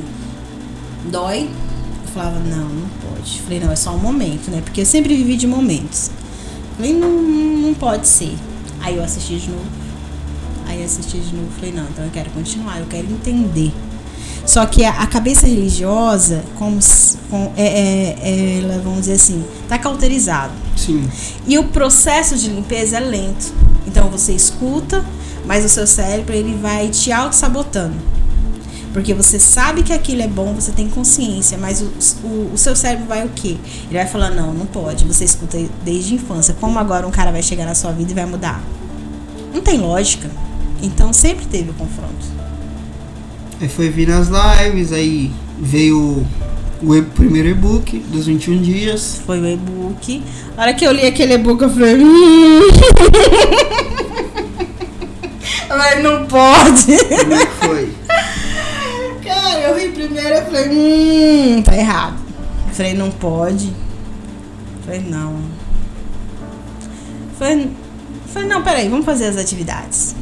dói. Eu falava, não pode. Falei, não, é só um momento, né? Porque eu sempre vivi de momentos. Falei, não pode ser. Aí eu assisti de novo. Falei, não, então eu quero continuar, eu quero entender. Só que a cabeça religiosa, ela, vamos dizer assim, tá cauterizado. Sim. E o processo de limpeza é lento. Então você escuta, mas o seu cérebro ele vai te auto-sabotando. Porque você sabe que aquilo é bom, você tem consciência, mas o seu cérebro vai o quê? Ele vai falar, não pode. Você escuta desde a infância. Como agora um cara vai chegar na sua vida e vai mudar? Não tem lógica. Então sempre teve o confronto. Aí foi vir nas lives, aí veio o primeiro e-book dos 21 dias. Foi o e-book. A hora que eu li aquele e-book, eu falei... Mas não pode. Como é que foi? Cara, eu vi primeiro, eu falei... tá errado. Eu falei, não pode. Eu falei, não. Falei, não, peraí, vamos fazer as atividades.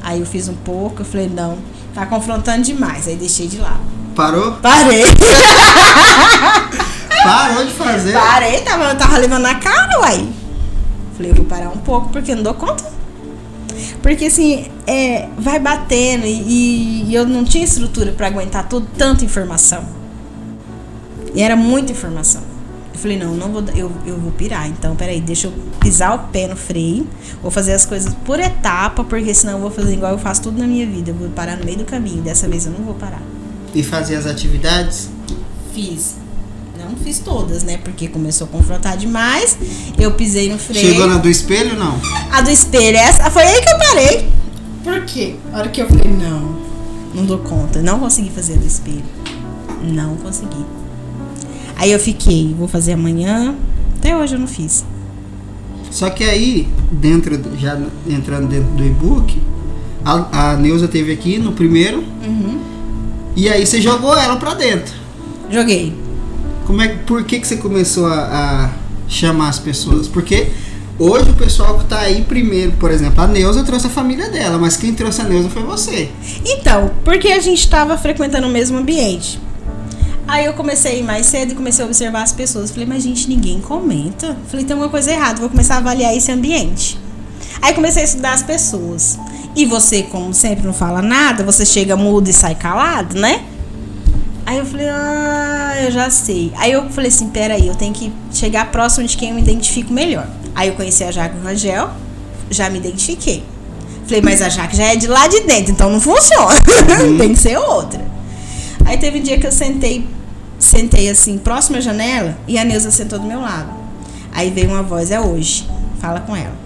Aí eu fiz um pouco, eu falei, não, tá confrontando demais. Aí deixei de lado. Parou? Parei. Parou de fazer? Parei, tava levando na cara, uai. Falei, eu vou parar um pouco, porque eu não dou conta. Porque assim, vai batendo e eu não tinha estrutura pra aguentar tanta informação. E era muita informação. Eu falei, não vou, eu vou pirar. Então, peraí, deixa eu pisar o pé no freio. Vou fazer as coisas por etapa, porque senão eu vou fazer igual eu faço tudo na minha vida. Eu vou parar no meio do caminho. Dessa vez eu não vou parar. E fazer as atividades? Fiz. Não fiz todas, né? Porque começou a confrontar demais. Eu pisei no freio. Chegou na do espelho, não? A do espelho, essa foi aí que eu parei. Por quê? A hora que eu falei, não dou conta. Não consegui fazer a do espelho. Não consegui. Aí eu fiquei, vou fazer amanhã. Até hoje eu não fiz. Só que aí, já entrando dentro do e-book, a Neuza teve aqui no primeiro. Uhum. E aí você jogou ela pra dentro. Joguei. Por que você começou a chamar as pessoas? Porque hoje o pessoal que tá aí primeiro, por exemplo, a Neuza trouxe a família dela, mas quem trouxe a Neuza foi você. Então, porque a gente estava frequentando o mesmo ambiente. Aí eu comecei a ir mais cedo e comecei a observar as pessoas. Falei, mas gente, ninguém comenta. Falei, tem alguma coisa errada, vou começar a avaliar esse ambiente. Aí comecei a estudar as pessoas. E você, como sempre, não fala nada, você chega mudo e sai calado, né? Aí eu falei, eu já sei. Aí eu falei assim, peraí, eu tenho que chegar próximo de quem eu me identifico melhor. Aí eu conheci a Jaque e o Rangel, já me identifiquei. Falei, mas a Jaque já é de lá de dentro, então não funciona. Tem que ser outra. Aí teve um dia que eu sentei assim, próximo à janela, e a Neuza sentou do meu lado. Aí veio uma voz, é hoje, fala com ela.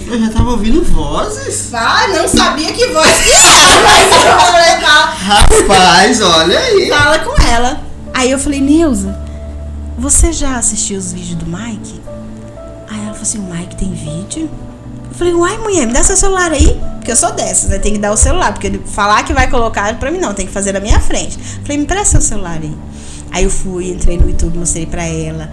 Eu já tava ouvindo vozes. Ah, não sabia que voz que era, mas eu falei, Rapaz, olha aí. Fala com ela. Aí eu falei, Neuza, você já assistiu os vídeos do Mike? Aí ela falou assim, o Mike tem vídeo? Eu falei, uai, mulher, me dá seu celular aí. Porque eu sou dessas, né? Tem que dar o celular. Porque ele falar que vai colocar pra mim, não. Tem que fazer na minha frente. Eu falei, me empresta seu celular aí. Aí eu fui, entrei no YouTube, mostrei pra ela.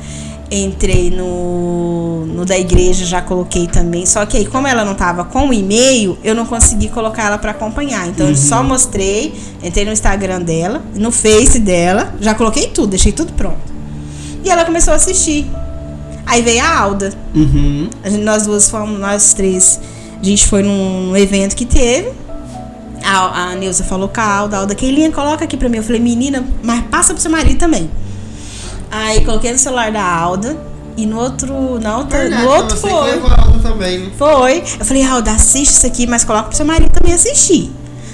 Entrei no da igreja, já coloquei também. Só que aí, como ela não tava com o e-mail, eu não consegui colocar ela pra acompanhar. Então, eu só mostrei, entrei no Instagram dela, no Face dela. Já coloquei tudo, deixei tudo pronto. E ela começou a assistir. Aí veio a Alda. Nós duas fomos, nós três. A gente foi num evento que teve. A Neuza falou com a Alda, Keilinha, coloca aqui pra mim. Eu falei, menina, mas passa pro seu marido também. Aí coloquei no celular da Alda. E no outro. Verdade, no outro você foi. Que levou a Alda também, né? Foi. Eu falei, Alda, assiste isso aqui, mas coloca pro seu marido também assistir.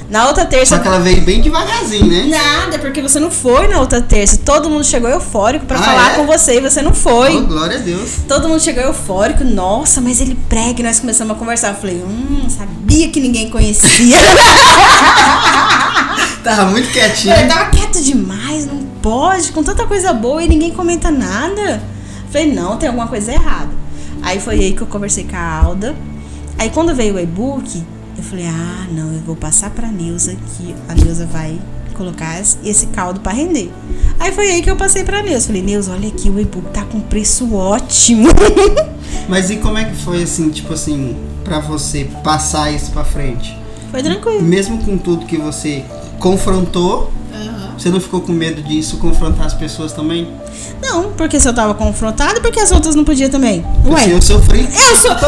Na outra terça. Só que ela veio bem devagarzinho, né? Nada, porque você não foi na outra terça. Todo mundo chegou eufórico pra falar com você e você não foi. Oh, glória a Deus. Todo mundo chegou eufórico. Nossa, mas ele prega. E nós começamos a conversar. Eu falei, sabia que ninguém conhecia. Tava muito quietinho. Eu tava quieto demais, não pode. Com tanta coisa boa e ninguém comenta nada. Eu falei, não, tem alguma coisa errada. Aí foi aí que eu conversei com a Alda. Aí quando veio o e-book, eu falei, não, eu vou passar pra Neuza que a Neuza vai colocar esse caldo pra render. Aí foi aí que eu passei pra Neuza. Falei, Neuza, olha aqui, o e-book tá com preço ótimo. Mas e como é que foi, assim, tipo assim, pra você passar isso pra frente? Foi tranquilo. Mesmo com tudo que você confrontou, você não ficou com medo disso, confrontar as pessoas também? Não, porque se eu tava confrontada, porque as outras não podiam também. Ué, eu sofri.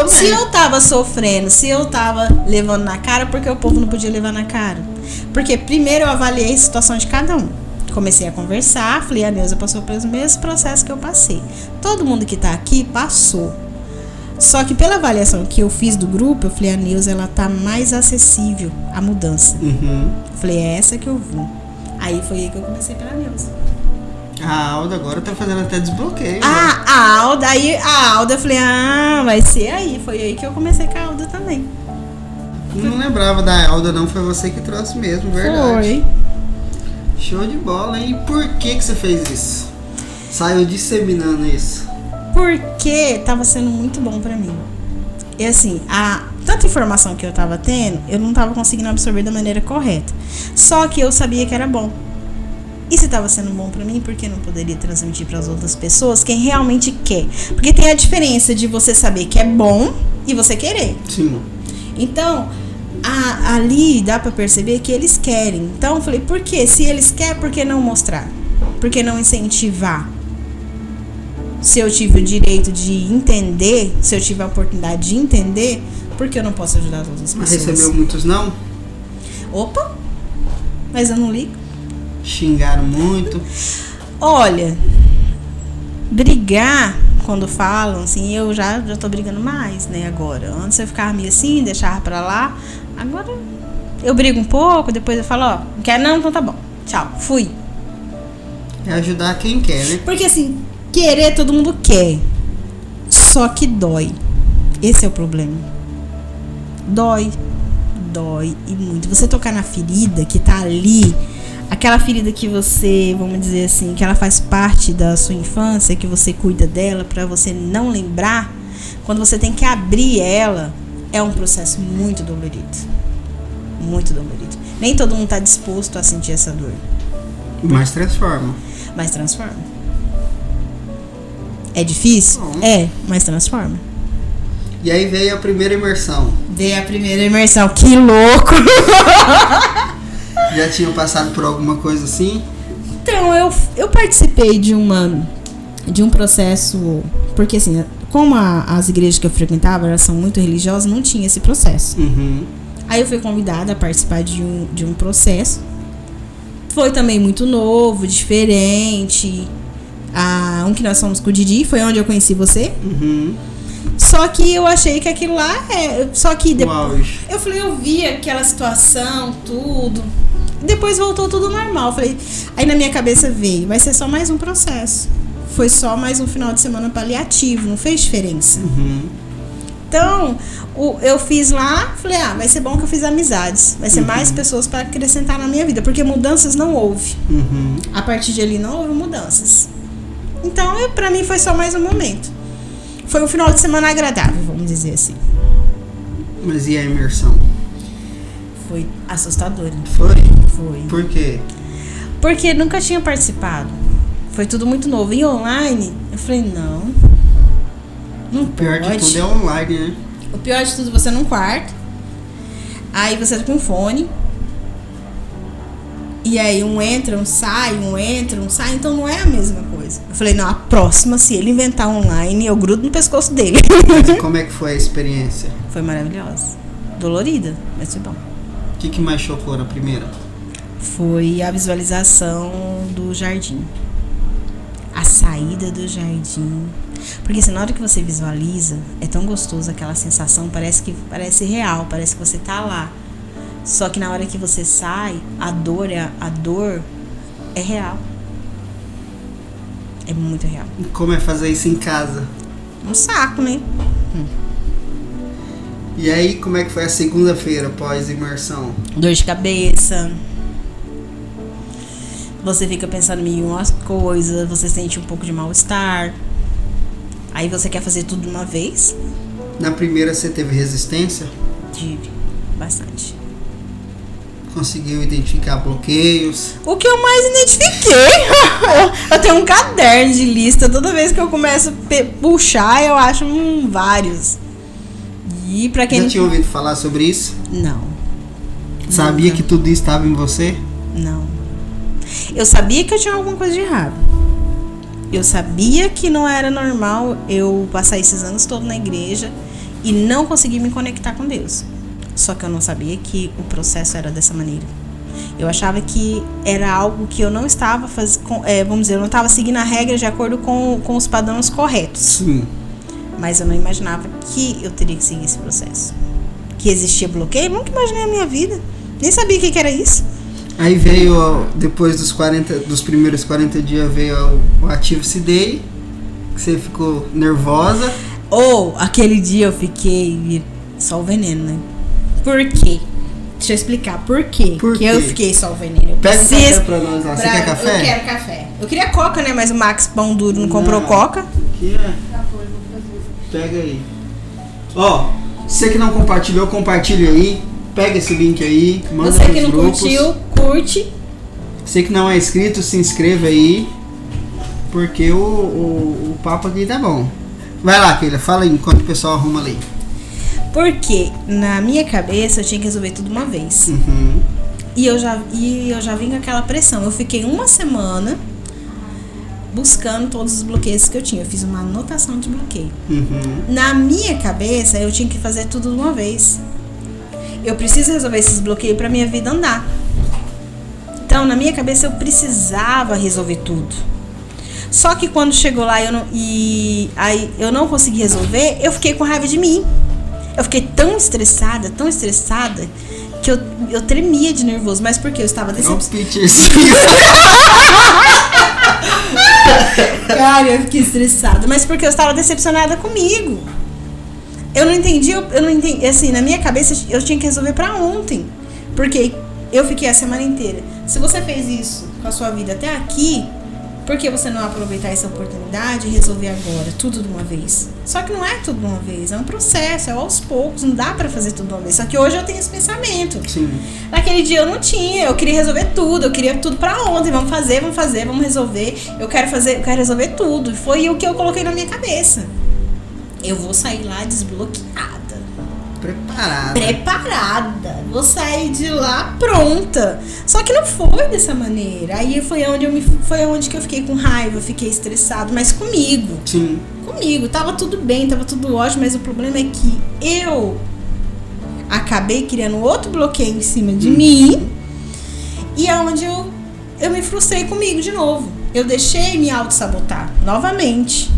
Se eu tava sofrendo, se eu tava levando na cara, porque o povo não podia levar na cara? Porque primeiro eu avaliei a situação de cada um. Comecei a conversar, falei, a Neuza passou pelos mesmos processos que eu passei. Todo mundo que tá aqui passou. Só que pela avaliação que eu fiz do grupo, eu falei, a Neuza, ela tá mais acessível à mudança. Falei, é essa que eu vou. Aí foi aí que eu comecei pela Neuza. A Alda agora tá fazendo até desbloqueio. A Alda, eu falei, vai ser aí. Foi aí que eu comecei com a Alda também. Não lembrava da Alda, não. Foi você que trouxe mesmo, verdade. Foi. Show de bola, hein? E por que você fez isso? Saiu disseminando isso? Porque tava sendo muito bom pra mim. E assim, tanta informação que eu tava tendo, eu não tava conseguindo absorver da maneira correta. Só que eu sabia que era bom. E se estava sendo bom pra mim, por que não poderia transmitir para as outras pessoas quem realmente quer? Porque tem a diferença de você saber que é bom e você querer. Sim. Então, ali dá pra perceber que eles querem. Então, eu falei, por quê? Se eles querem, por que não mostrar? Por que não incentivar? Se eu tive o direito de entender, se eu tive a oportunidade de entender, por que eu não posso ajudar as outras pessoas? Mas recebeu muitos não? Opa! Mas eu não ligo. Xingaram muito? Olha, brigar, quando falam, assim, eu já tô brigando mais, né, agora. Antes eu ficava meio assim, deixava pra lá. Agora eu brigo um pouco, depois eu falo, não quer não? Então tá bom. Tchau, fui. É ajudar quem quer, né? Porque assim, querer todo mundo quer. Só que dói. Esse é o problema. Dói e muito. Você tocar na ferida que tá ali, aquela ferida que você, vamos dizer assim, que ela faz parte da sua infância, que você cuida dela pra você não lembrar, quando você tem que abrir ela, é um processo muito dolorido. Muito dolorido. Nem todo mundo tá disposto a sentir essa dor. Mas transforma. Mas transforma. É difícil? Bom. É, mas transforma. E aí veio a primeira imersão. Veio a primeira imersão, que louco! Já tinham passado por alguma coisa assim? Então, eu participei de um processo, porque assim, como as igrejas que eu frequentava, elas são muito religiosas, não tinha esse processo. Uhum. Aí eu fui convidada a participar de um processo. Foi também muito novo, diferente. Um que nós fomos com o Didi, foi onde eu conheci você. Uhum. Só que eu achei que aquilo lá só que depois Uau. eu falei, eu vi aquela situação, tudo. Depois voltou tudo normal. Eu falei, aí na minha cabeça veio, vai ser só mais um processo. Foi só mais um final de semana paliativo, não fez diferença. Uhum. Então, eu fiz lá, falei, vai ser bom que eu fiz amizades. Vai ser mais pessoas para acrescentar na minha vida, porque mudanças não houve. Uhum. A partir de ali não houve mudanças. Então, pra mim foi só mais um momento. Foi um final de semana agradável, vamos dizer assim. Mas e a imersão? Foi assustador. Foi? Foi. Por quê? Porque nunca tinha participado. Foi tudo muito novo. E online, eu falei, não O pior pode. de tudo é online, né? O pior de tudo, você num quarto. Aí você tá com fone. E aí um entra, um sai, então não é a mesma coisa. Eu falei, não, a próxima, se ele inventar online, eu grudo no pescoço dele. Mas como é que foi a experiência? Foi maravilhosa. Dolorida, mas foi bom. O que mais chocou na primeira? Foi a visualização do jardim. A saída do jardim. Porque assim, na hora que você visualiza, é tão gostoso aquela sensação, parece real, parece que você tá lá. Só que na hora que você sai, a dor é real. É muito real. E como é fazer isso em casa? Um saco, né? E aí, como é que foi a segunda-feira após imersão? Dor de cabeça. Você fica pensando em umas coisas, você sente um pouco de mal-estar. Aí você quer fazer tudo de uma vez. Na primeira você teve resistência? Tive bastante. Conseguiu identificar bloqueios? O que eu mais identifiquei, eu tenho um caderno de lista. Toda vez que eu começo a puxar, eu acho vários. E pra quem Já tinha ouvido falar sobre isso? Não. Sabia Nunca. que tudo isso estava em você? Não. Eu sabia que eu tinha alguma coisa de errado. Eu sabia que não era normal eu passar esses anos todos na igreja e não conseguir me conectar com Deus. Só que eu não sabia que o processo era dessa maneira. Eu achava que era algo que eu não estava vamos dizer, eu não estava seguindo a regra de acordo com os padrões corretos. Sim. Mas eu não imaginava que eu teria que seguir esse processo. Que existia bloqueio, eu nunca imaginei a minha vida. Nem sabia o que era isso. Aí veio, depois dos primeiros 40 dias, veio o Active-se Day, que você ficou nervosa. Aquele dia eu fiquei só o veneno, né? Por quê? Deixa eu explicar por quê. Porque eu fiquei só o veneno. Eu Pega um preciso café pra nós lá. Você quer café? Eu quero café. Eu queria coca, né? Mas o Max Pão Duro não comprou coca. Aqui é. Pega aí. Você que não compartilhou, compartilha aí. Pega esse link aí, manda Você nos que não grupos. curtiu, curte. Você que não é inscrito, se inscreva aí. Porque o papo aqui tá bom. Vai lá, Keila, fala aí enquanto o pessoal arruma ali. Porque na minha cabeça eu tinha que resolver tudo uma vez. Uhum. E eu já vim com aquela pressão. Eu fiquei uma semana buscando todos os bloqueios que eu tinha. Eu fiz uma anotação de bloqueio. Uhum. Na minha cabeça, eu tinha que fazer tudo de uma vez. Eu preciso resolver esses bloqueios pra minha vida andar. Então, na minha cabeça, eu precisava resolver tudo. Só que quando chegou lá aí eu não consegui resolver, eu fiquei com raiva de mim. Eu fiquei tão estressada, que eu tremia de nervoso. Mas por quê? Eu estava decepcionada. Cara, eu fiquei estressada. Mas porque eu estava decepcionada comigo. Eu não entendi, assim, na minha cabeça eu tinha que resolver pra ontem. Porque eu fiquei a semana inteira. Se você fez isso com a sua vida até aqui, Por que você não aproveitar essa oportunidade e resolver agora, tudo de uma vez? Só que não é tudo de uma vez, é um processo, é aos poucos, não dá pra fazer tudo de uma vez. Só que hoje eu tenho esse pensamento. Sim. Naquele dia eu não tinha, eu queria resolver tudo, eu queria tudo pra ontem, vamos resolver, eu quero resolver tudo. Foi o que eu coloquei na minha cabeça. Eu vou sair lá desbloqueada. Preparada. Vou sair de lá pronta. Só que não foi dessa maneira. Aí foi onde que eu fiquei com raiva, fiquei estressado, mas comigo. Sim. Comigo. Tava tudo bem, tava tudo ótimo, mas o problema é que eu acabei criando outro bloqueio em cima de mim. E é onde eu me frustrei comigo de novo. Eu deixei me auto-sabotar novamente.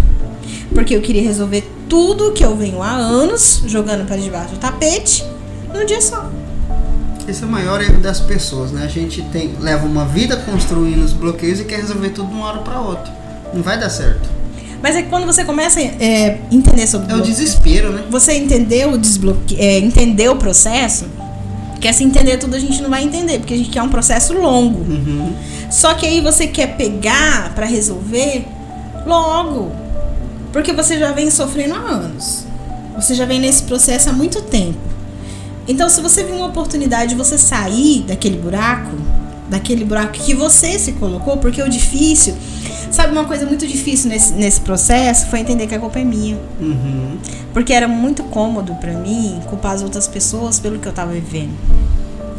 Porque eu queria resolver tudo que eu venho há anos jogando para debaixo do tapete num dia só. Esse é o maior erro das pessoas, né? A gente leva uma vida construindo os bloqueios e quer resolver tudo de uma hora para outra. Não vai dar certo. Mas é que quando você começa a entender sobre É o desespero, né? você entender entender o processo, porque se entender tudo a gente não vai entender, porque a gente quer um processo longo. Uhum. Só que aí você quer pegar para resolver logo. Porque você já vem sofrendo há anos. Você já vem nesse processo há muito tempo. Então, se você viu uma oportunidade de você sair daquele buraco que você se colocou, porque o difícil... Sabe, uma coisa muito difícil nesse processo foi entender que a culpa é minha. Uhum. Porque era muito cômodo pra mim culpar as outras pessoas pelo que eu tava vivendo.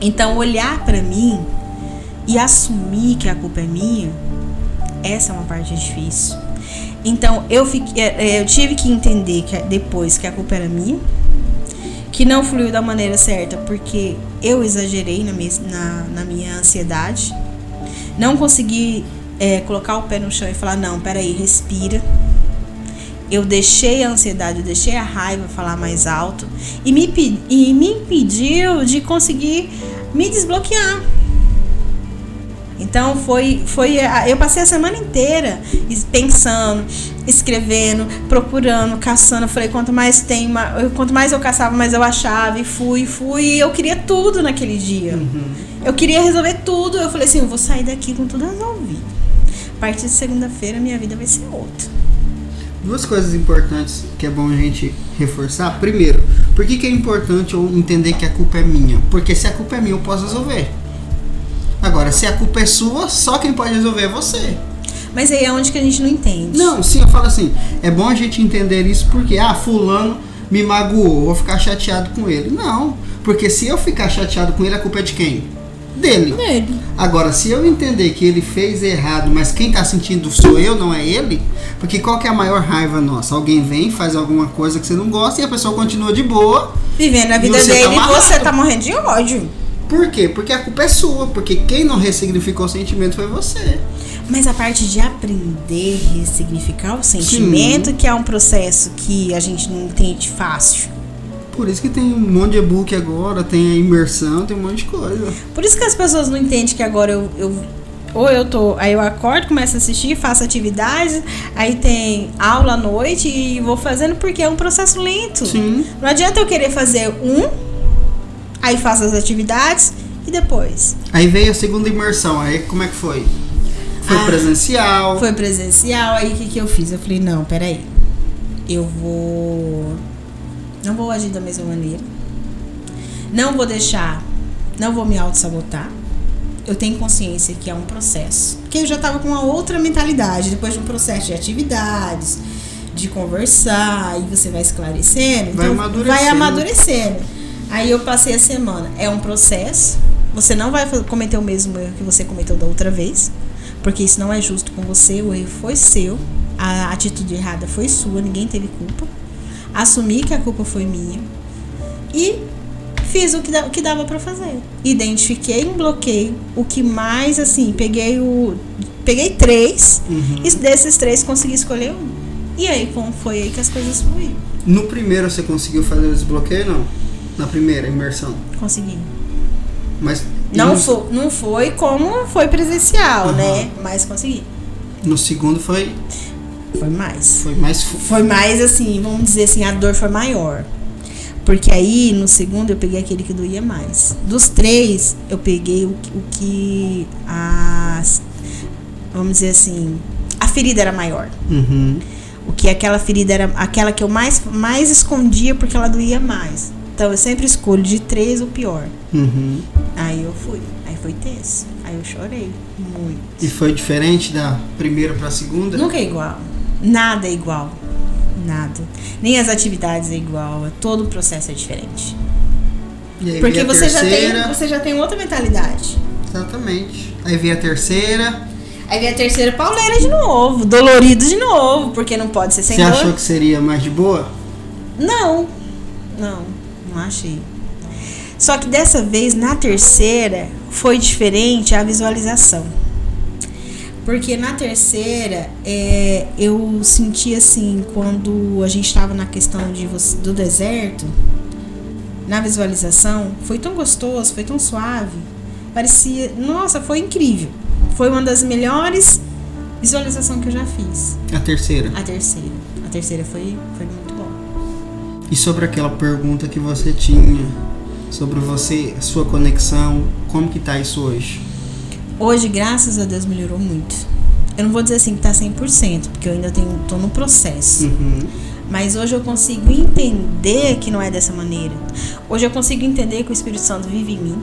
Então, olhar pra mim e assumir que a culpa é minha, essa é uma parte difícil. Então, eu tive que entender que depois que a culpa era minha, que não fluiu da maneira certa, porque eu exagerei na minha ansiedade, não consegui colocar o pé no chão e falar, não, peraí, respira. Eu deixei a ansiedade, eu deixei a raiva falar mais alto e me impediu de conseguir me desbloquear. Então eu passei a semana inteira pensando, escrevendo, procurando, caçando. Eu falei, quanto mais eu caçava, mais eu achava. E fui, e eu queria tudo naquele dia. Uhum. Eu queria resolver tudo. Eu falei assim, eu vou sair daqui com tudo resolvido. A partir de segunda-feira minha vida vai ser outra. Duas coisas importantes que é bom a gente reforçar. Primeiro, por que é importante eu entender que a culpa é minha? Porque se a culpa é minha, eu posso resolver. Agora, se a culpa é sua, só quem pode resolver é você. Mas aí é onde que a gente não entende. Não, sim, eu falo assim, é bom a gente entender isso porque, fulano me magoou, vou ficar chateado com ele. Não, porque se eu ficar chateado com ele, a culpa é de quem? Dele. Agora, se eu entender que ele fez errado, mas quem tá sentindo sou eu, não é ele, porque qual que é a maior raiva nossa? Alguém vem, faz alguma coisa que você não gosta e a pessoa continua de boa. Vivendo a vida dele e você tá morrendo de ódio. Por quê? Porque a culpa é sua, porque quem não ressignificou o sentimento foi você. Mas a parte de aprender a ressignificar o sentimento, que é um processo que a gente não entende fácil. Por isso que tem um monte de e-book agora, tem a imersão, tem um monte de coisa. Por isso que as pessoas não entendem que agora aí eu acordo, começo a assistir, faço atividades, aí tem aula à noite e vou fazendo porque é um processo lento. Sim. Não adianta eu querer fazer aí faço as atividades e depois. Aí veio a segunda imersão, aí como é que foi? Foi presencial? Foi presencial, aí o que eu fiz? Eu falei, não, peraí, não vou agir da mesma maneira, não vou me auto-sabotar. Eu tenho consciência que é um processo, porque eu já estava com uma outra mentalidade, depois de um processo de atividades, de conversar, e você vai esclarecendo, vai amadurecendo. Aí eu passei a semana, é um processo, você não vai cometer o mesmo erro que você cometeu da outra vez, porque isso não é justo com você, o erro foi seu, a atitude errada foi sua, ninguém teve culpa. Assumi que a culpa foi minha e fiz o que dava pra fazer. Identifiquei um bloqueio, o que mais, assim, peguei 3, e desses 3 consegui escolher um. E aí, como foi aí que as coisas fluíram? No primeiro você conseguiu fazer o desbloqueio, não? Na primeira imersão? Consegui. Mas não foi como foi presencial, né? Mas consegui. No segundo foi mais. Foi mais assim, vamos dizer assim, a dor foi maior. Porque aí, no segundo, eu peguei aquele que doía mais. Dos 3, eu peguei o que vamos dizer assim, a ferida era maior. Uhum. O que aquela ferida era aquela que eu mais escondia porque ela doía mais. Então eu sempre escolho de 3 o pior. Uhum. Aí eu fui. Aí foi tenso. Aí eu chorei muito. E foi diferente da primeira pra segunda? Nunca é igual. Nada é igual. Nada. Nem as atividades é igual. Todo o processo é diferente. E aí Porque veio a você já tem outra mentalidade. Exatamente. Aí veio a terceira. Aí vem a terceira pauleira de novo. Dolorido de novo. Porque não pode ser sem Você dor. achou que seria mais de boa? Não achei. Só que dessa vez, na terceira, foi diferente a visualização. Porque na terceira, eu senti assim, quando a gente estava na questão do deserto, na visualização, foi tão gostoso, foi tão suave. Parecia, nossa, foi incrível. Foi uma das melhores visualizações que eu já fiz. A terceira. A terceira foi muito bom. E sobre aquela pergunta que você tinha sobre você, sua conexão, como que tá isso hoje? Hoje, graças a Deus, melhorou muito. Eu não vou dizer assim que tá 100%, porque eu ainda tô no processo. Uhum. Mas hoje eu consigo entender que não é dessa maneira. Hoje eu consigo entender que o Espírito Santo vive em mim.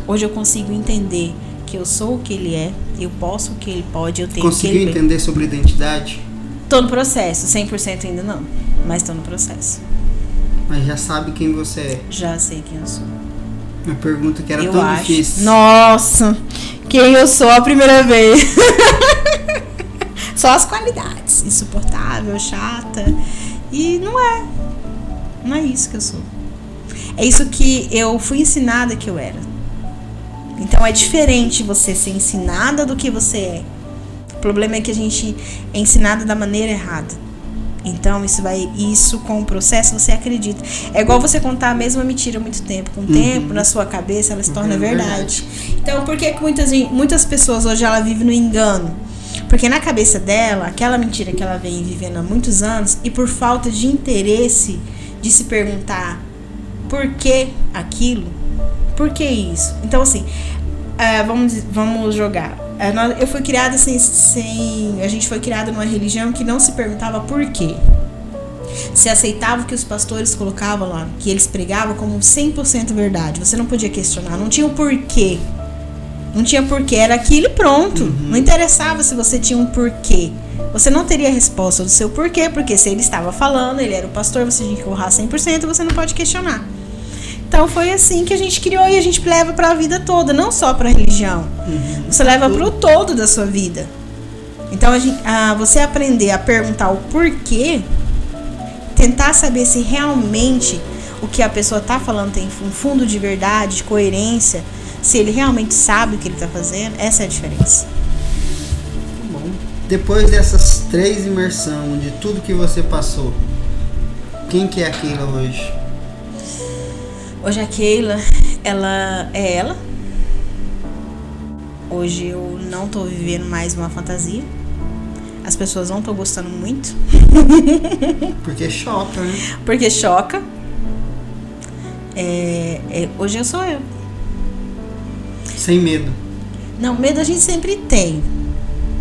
Hoje eu consigo entender que eu sou o que ele é, eu posso o que ele pode, eu tenho o que Conseguiu ele... entender sobre identidade? Tô no processo, 100% ainda não, mas tô no processo. Mas já sabe quem você é. Já sei quem eu sou. Uma pergunta que era Eu tão acho. difícil. Nossa, quem eu sou a primeira vez. Só as qualidades. Insuportável, chata. E não é isso que eu sou. É isso que eu fui ensinada que eu era. Então é diferente você ser ensinada do que você é. O problema é que a gente é ensinada da maneira errada. Então isso com o processo você acredita. É igual você contar a mesma mentira há muito tempo. Com o tempo, na sua cabeça, ela se torna verdade. Então por que muitas pessoas hoje ela vive no engano? Porque na cabeça dela, aquela mentira que ela vem vivendo há muitos anos, e por falta de interesse de se perguntar por que aquilo, por que isso? Então assim, vamos jogar. Eu fui criada a gente foi criada numa religião que não se perguntava por quê. Se aceitava o que os pastores colocavam lá, que eles pregavam como 100% verdade. Você não podia questionar, não tinha o porquê. Não tinha porquê, era aquilo e pronto. Uhum. Não interessava se você tinha um porquê. Você não teria a resposta do seu porquê, porque se ele estava falando, ele era o pastor, você tinha que honrar 100%, você não pode questionar. Então foi assim que a gente criou e a gente leva para a vida toda, não só para a religião. Uhum. Você leva para o todo da sua vida. Então você aprender a perguntar o porquê, tentar saber se realmente o que a pessoa está falando tem um fundo de verdade, de coerência, se ele realmente sabe o que ele está fazendo, essa é a diferença. Bom, depois dessas 3 imersões, de tudo que você passou, quem que é a Keila hoje? Hoje a Keila, ela é ela. Hoje eu não tô vivendo mais uma fantasia. As pessoas não estão gostando muito. Porque choca, né? Porque choca. Hoje eu sou eu. Sem medo. Não, medo a gente sempre tem,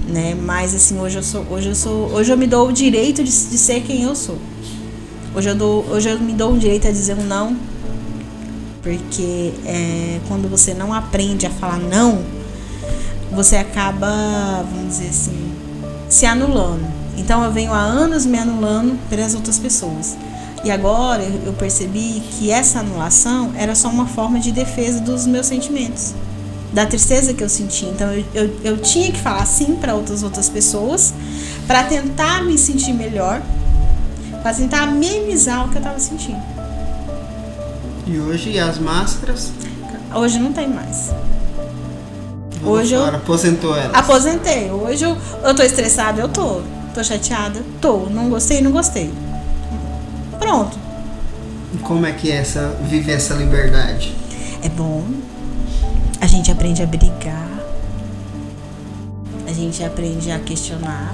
né? Mas assim, hoje eu me dou o direito de ser quem eu sou. Hoje eu me dou o direito a dizer um não. Porque quando você não aprende a falar não, você acaba, vamos dizer assim, se anulando. Então eu venho há anos me anulando pelas outras pessoas. E agora eu percebi que essa anulação era só uma forma de defesa dos meus sentimentos, da tristeza que eu senti. Então eu tinha que falar sim para outras pessoas, para tentar me sentir melhor, para tentar amenizar o que eu estava sentindo. E hoje as máscaras? Hoje não tem mais. Hoje eu aposentou elas. Aposentei. Hoje eu tô estressada, eu tô. Tô chateada, tô. Não gostei, não gostei. Pronto. E como é que é viver essa liberdade? É bom. A gente aprende a brigar. A gente aprende a questionar.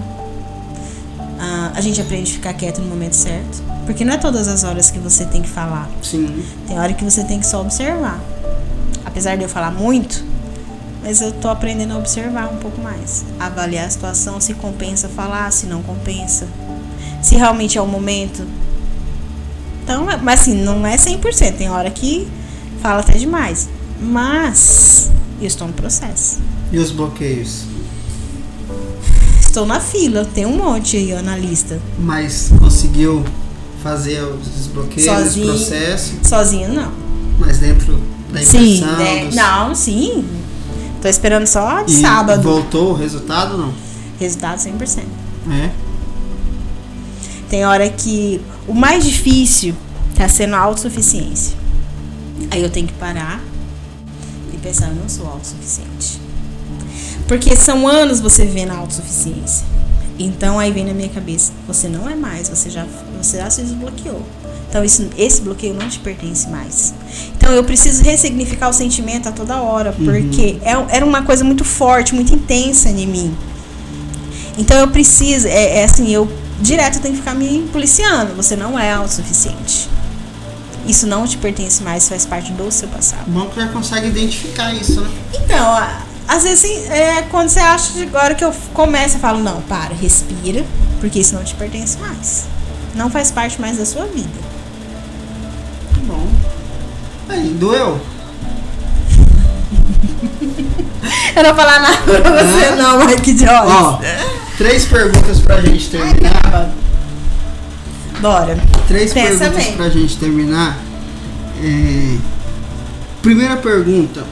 A gente aprende a ficar quieto no momento certo. Porque não é todas as horas que você tem que falar. Sim. Tem hora que você tem que só observar. Apesar de eu falar muito, mas eu tô aprendendo a observar um pouco mais. Avaliar a situação, se compensa falar, se não compensa. Se realmente é o momento. Então, mas assim, não é 100%. Tem hora que fala até demais. Mas eu estou no processo. E os bloqueios? Estou na fila, tem um monte aí, ó, na lista. Mas conseguiu fazer os desbloqueios, Sozinho, os processos? Sozinha, não. Mas dentro da Sim, impressão? não, sim. Tô esperando só de E sábado. voltou o resultado, não? Resultado 100%. É? Tem hora que o mais difícil tá sendo a autossuficiência. Aí eu tenho que parar e pensar, eu não sou autossuficiente. Porque são anos você vivendo a autossuficiência. Então aí vem na minha cabeça, você não é mais, você já se desbloqueou. Então esse bloqueio não te pertence mais. Então eu preciso ressignificar o sentimento a toda hora, porque era uma coisa muito forte, muito intensa em mim. Então eu preciso, assim, eu direto tenho que ficar me policiando. Você não é autossuficiente. Isso não te pertence mais, faz parte do seu passado. Bom que já consegue identificar isso, né? Então, às vezes quando você acha, agora que eu começo, eu falo, não, para, respira, porque isso não te pertence mais. Não faz parte mais da sua vida. Bom. Aí, doeu? Eu não vou falar nada pra você, não, Mike Jones. Ó, 3 perguntas pra gente terminar. Bora. 3 Pensa perguntas bem. pra gente terminar. Primeira pergunta.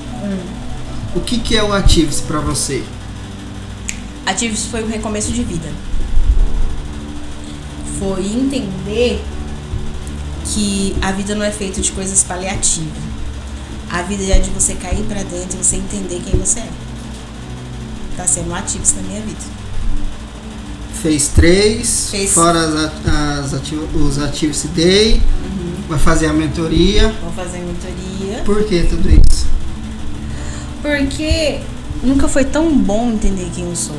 O que é o Ative-se pra você? Ative-se foi um recomeço de vida. Foi entender que a vida não é feita de coisas paliativas. A vida é de você cair pra dentro e você entender quem você é. Tá sendo um Ative-se na minha vida. Fez 3, Fez. fora os Ative-se Day. Vai fazer a mentoria. Vou fazer a mentoria. Por que tudo isso? Porque nunca foi tão bom entender quem eu sou.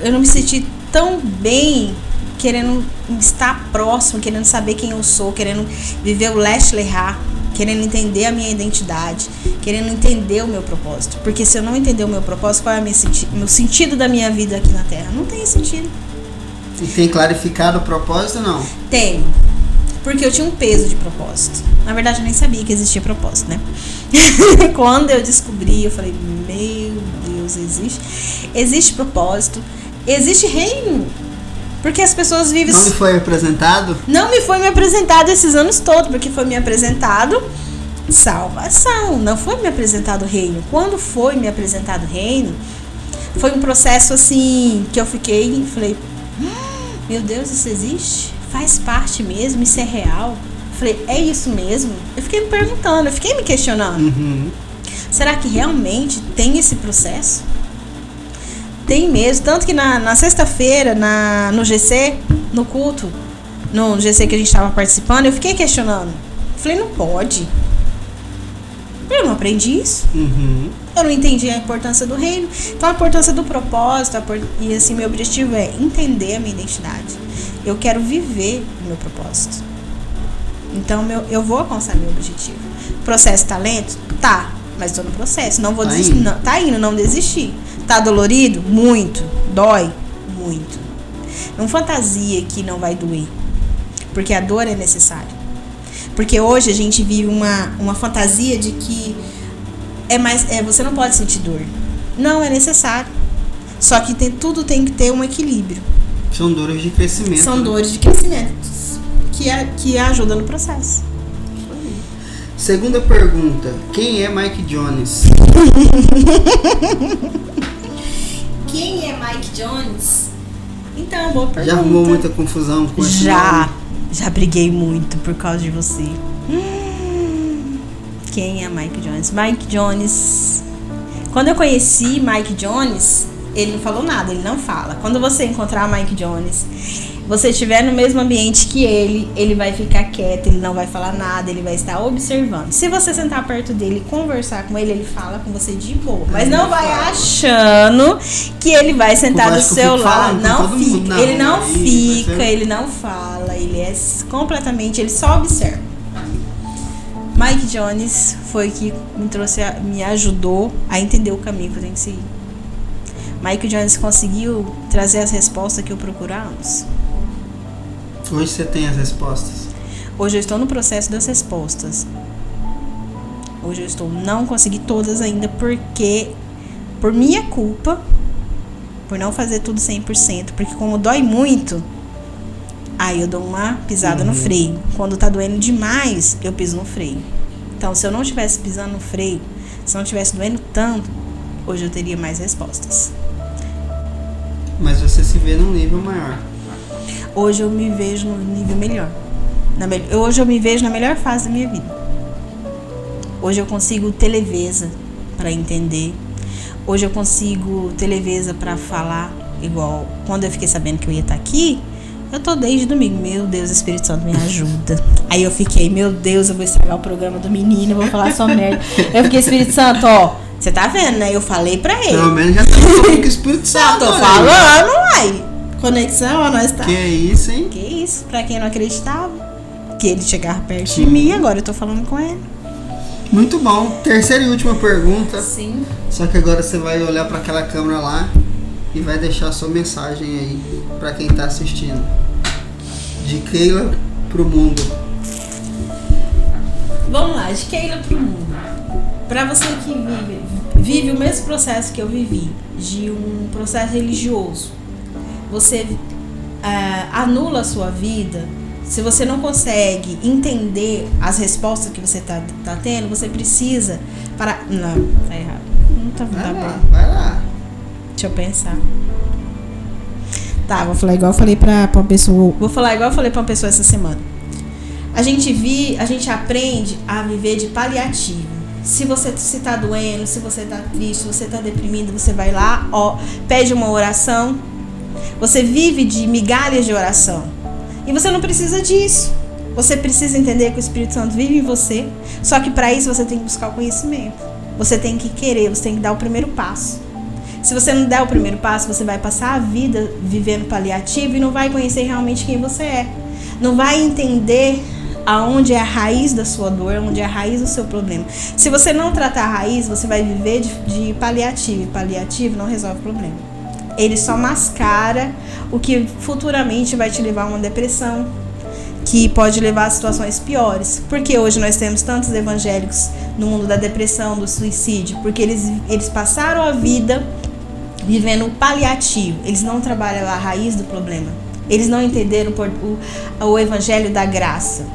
Eu não me senti tão bem querendo estar próximo, querendo saber quem eu sou, querendo viver o Leslie Ha, querendo entender a minha identidade, querendo entender o meu propósito. Porque se eu não entender o meu propósito, qual é o meu sentido da minha vida aqui na Terra? Não tem sentido. E tem clarificado o propósito, não? Tem. Porque eu tinha um peso de propósito. Na verdade, eu nem sabia que existia propósito, né? Quando eu descobri, eu falei, meu Deus, existe propósito, existe reino. Porque as pessoas vivem... Não me foi apresentado? Não me foi me apresentado esses anos todos, porque foi me apresentado salvação, não foi me apresentado reino. Quando foi me apresentado reino, foi um processo assim, que eu fiquei e falei, meu Deus, isso existe? Faz parte mesmo? Isso é real? Falei, é isso mesmo? Eu fiquei me perguntando, eu fiquei me questionando. Será que realmente tem esse processo? Tem mesmo, tanto que na sexta-feira, no GC, no culto, no GC que a gente estava participando, eu fiquei questionando. Falei, não pode. Eu não aprendi isso. Eu não entendi a importância do reino. Então a importância do propósito, e assim, meu objetivo é entender a minha identidade. Eu quero viver o meu propósito. Então eu vou alcançar meu objetivo. Processo tá lento? Tá, mas tô no processo. Não vou desistir. Não, tá indo, não desistir. Tá dolorido? Muito. Dói? Muito. Não fantasia que não vai doer. Porque a dor é necessária. Porque hoje a gente vive uma fantasia de que você não pode sentir dor. Não, é necessário. Só que tudo tem que ter um equilíbrio. São dores de crescimento. São dores de crescimento que ajudam no processo. Segunda pergunta. Quem é Mike Jones? Quem é Mike Jones? Então, boa pergunta. Já arrumou muita confusão com esse nome? Já briguei muito por causa de você. Quem é Mike Jones? Mike Jones. Quando eu conheci Mike Jones, ele não falou nada, ele não fala. Quando você encontrar Mike Jones, você estiver no mesmo ambiente que ele vai ficar quieto, ele não vai falar nada, ele vai estar observando. Se você sentar perto dele e conversar com ele fala com você de boa. Mas não vai achando que ele vai sentar do seu lado. Não fica. Ele não fica, ele não fala, ele é completamente, ele só observa. Mike Jones foi que me ajudou a entender o caminho que eu tenho que seguir. Mike Jones conseguiu trazer as respostas que eu procuro há anos. Hoje você tem as respostas? Hoje eu estou no processo das respostas. Hoje eu não consegui todas ainda porque, por minha culpa, por não fazer tudo 100%, porque como dói muito, aí eu dou uma pisada no freio. Quando tá doendo demais, eu piso no freio. Então, se eu não estivesse pisando no freio, se não estivesse doendo tanto, hoje eu teria mais respostas. Mas você se vê num nível maior. Hoje eu me vejo no nível melhor. Hoje eu me vejo na melhor fase da minha vida. Hoje eu consigo ter leveza para entender. Hoje eu consigo ter leveza para falar. Igual quando eu fiquei sabendo que eu ia estar aqui, eu tô desde domingo. Meu Deus, o Espírito Santo me ajuda. Aí eu fiquei, meu Deus, eu vou estragar o programa do menino, eu vou falar só merda. Eu fiquei, Espírito Santo, ó, você tá vendo, né? Eu falei pra ele. Pelo menos já tá falando com o Espírito Santo. Eu tô falando, uai. Conexão, ó, nós tá. Que isso, hein? Que isso, pra quem não acreditava. Que ele chegava perto de mim, agora eu tô falando com ele. Muito bom. Terceira e última pergunta. Sim. Só que agora você vai olhar pra aquela câmera lá e vai deixar a sua mensagem aí pra quem tá assistindo. De Keila pro mundo. Vamos lá, de Keila pro mundo. Pra você que vive o mesmo processo que eu vivi, de um processo religioso, você anula a sua vida. Se você não consegue entender as respostas que você tá tendo, você precisa parar. Não, tá errado. Não tá bom. Vai lá. Deixa eu pensar. Tá, vou falar igual eu falei pra uma pessoa. Vou falar igual eu falei pra uma pessoa essa semana. A gente aprende a viver de paliativo. Se você se tá doendo, se você tá triste, se você tá deprimido, você vai lá, ó, pede uma oração. Você vive de migalhas de oração. E você não precisa disso. Você precisa entender que o Espírito Santo vive em você. Só que para isso você tem que buscar o conhecimento. Você tem que querer, você tem que dar o primeiro passo. Se você não der o primeiro passo, você vai passar a vida vivendo paliativo e não vai conhecer realmente quem você é. Não vai entender aonde é a raiz da sua dor, onde é a raiz do seu problema. Se você não tratar a raiz, você vai viver de paliativo. E paliativo não resolve o problema. Ele só mascara o que futuramente vai te levar a uma depressão, que pode levar a situações piores. Porque hoje nós temos tantos evangélicos no mundo da depressão, do suicídio, porque eles passaram a vida vivendo o paliativo. Eles não trabalham a raiz do problema. Eles não entenderam o evangelho da graça.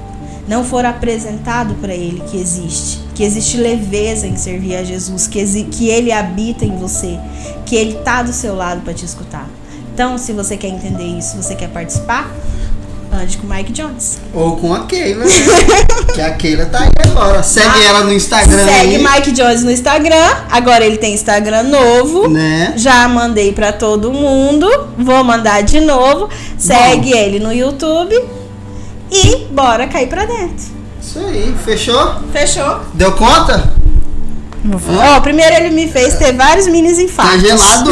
Não foram apresentado para ele que existe leveza em servir a Jesus, que ele habita em você, que ele tá do seu lado para te escutar. Então, se você quer entender isso, se você quer participar, ande com o Mike Jones. Ou com a Keila, né? Que a Keila tá aí agora. Segue ela no Instagram. Segue aí. Mike Jones no Instagram. Agora ele tem Instagram novo. Né? Já mandei pra todo mundo. Vou mandar de novo. Segue ele no YouTube. E bora cair pra dentro. Isso aí. Fechou? Fechou? Deu conta? Ó, primeiro ele me fez ter vários minis infartos. Tá gelado.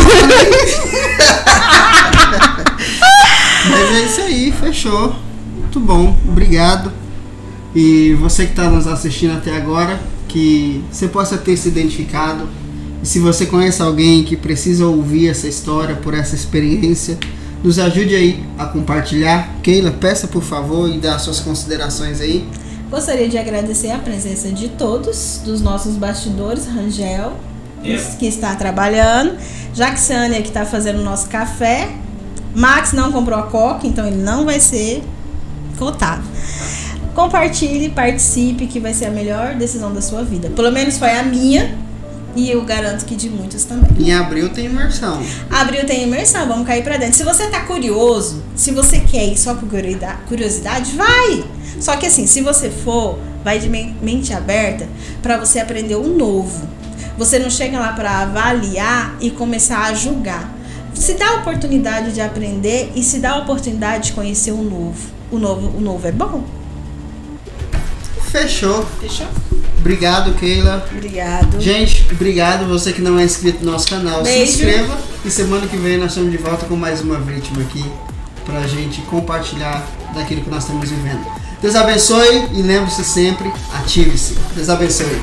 Mas é isso aí, fechou. Muito bom, obrigado. E você que está nos assistindo até agora, que você possa ter se identificado. E se você conhece alguém que precisa ouvir essa história, por essa experiência, nos ajude aí a compartilhar. Keila, peça por favor e dá suas considerações aí. Gostaria de agradecer a presença de todos, dos nossos bastidores, Rangel, que está trabalhando, Jacksânia, que está fazendo o nosso café, Max não comprou a coca, então ele não vai ser cotado. Compartilhe, participe, que vai ser a melhor decisão da sua vida. Pelo menos foi a minha, e eu garanto que de muitos também. Em abril tem imersão. Abril tem imersão, vamos cair pra dentro. Se você tá curioso, se você quer ir só por curiosidade, vai! Só que assim, se você for, vai de mente aberta pra você aprender o novo. Você não chega lá pra avaliar e começar a julgar. Se dá a oportunidade de aprender e se dá a oportunidade de conhecer o novo. O novo é bom. Fechou. Fechou? Obrigado, Keila. Obrigado. Gente, obrigado. Você que não é inscrito no nosso canal, Beijo. se inscreva. E semana que vem nós estamos de volta com mais uma vítima aqui pra gente compartilhar daquilo que nós estamos vivendo. Deus abençoe e lembre-se sempre, ative-se. Deus abençoe.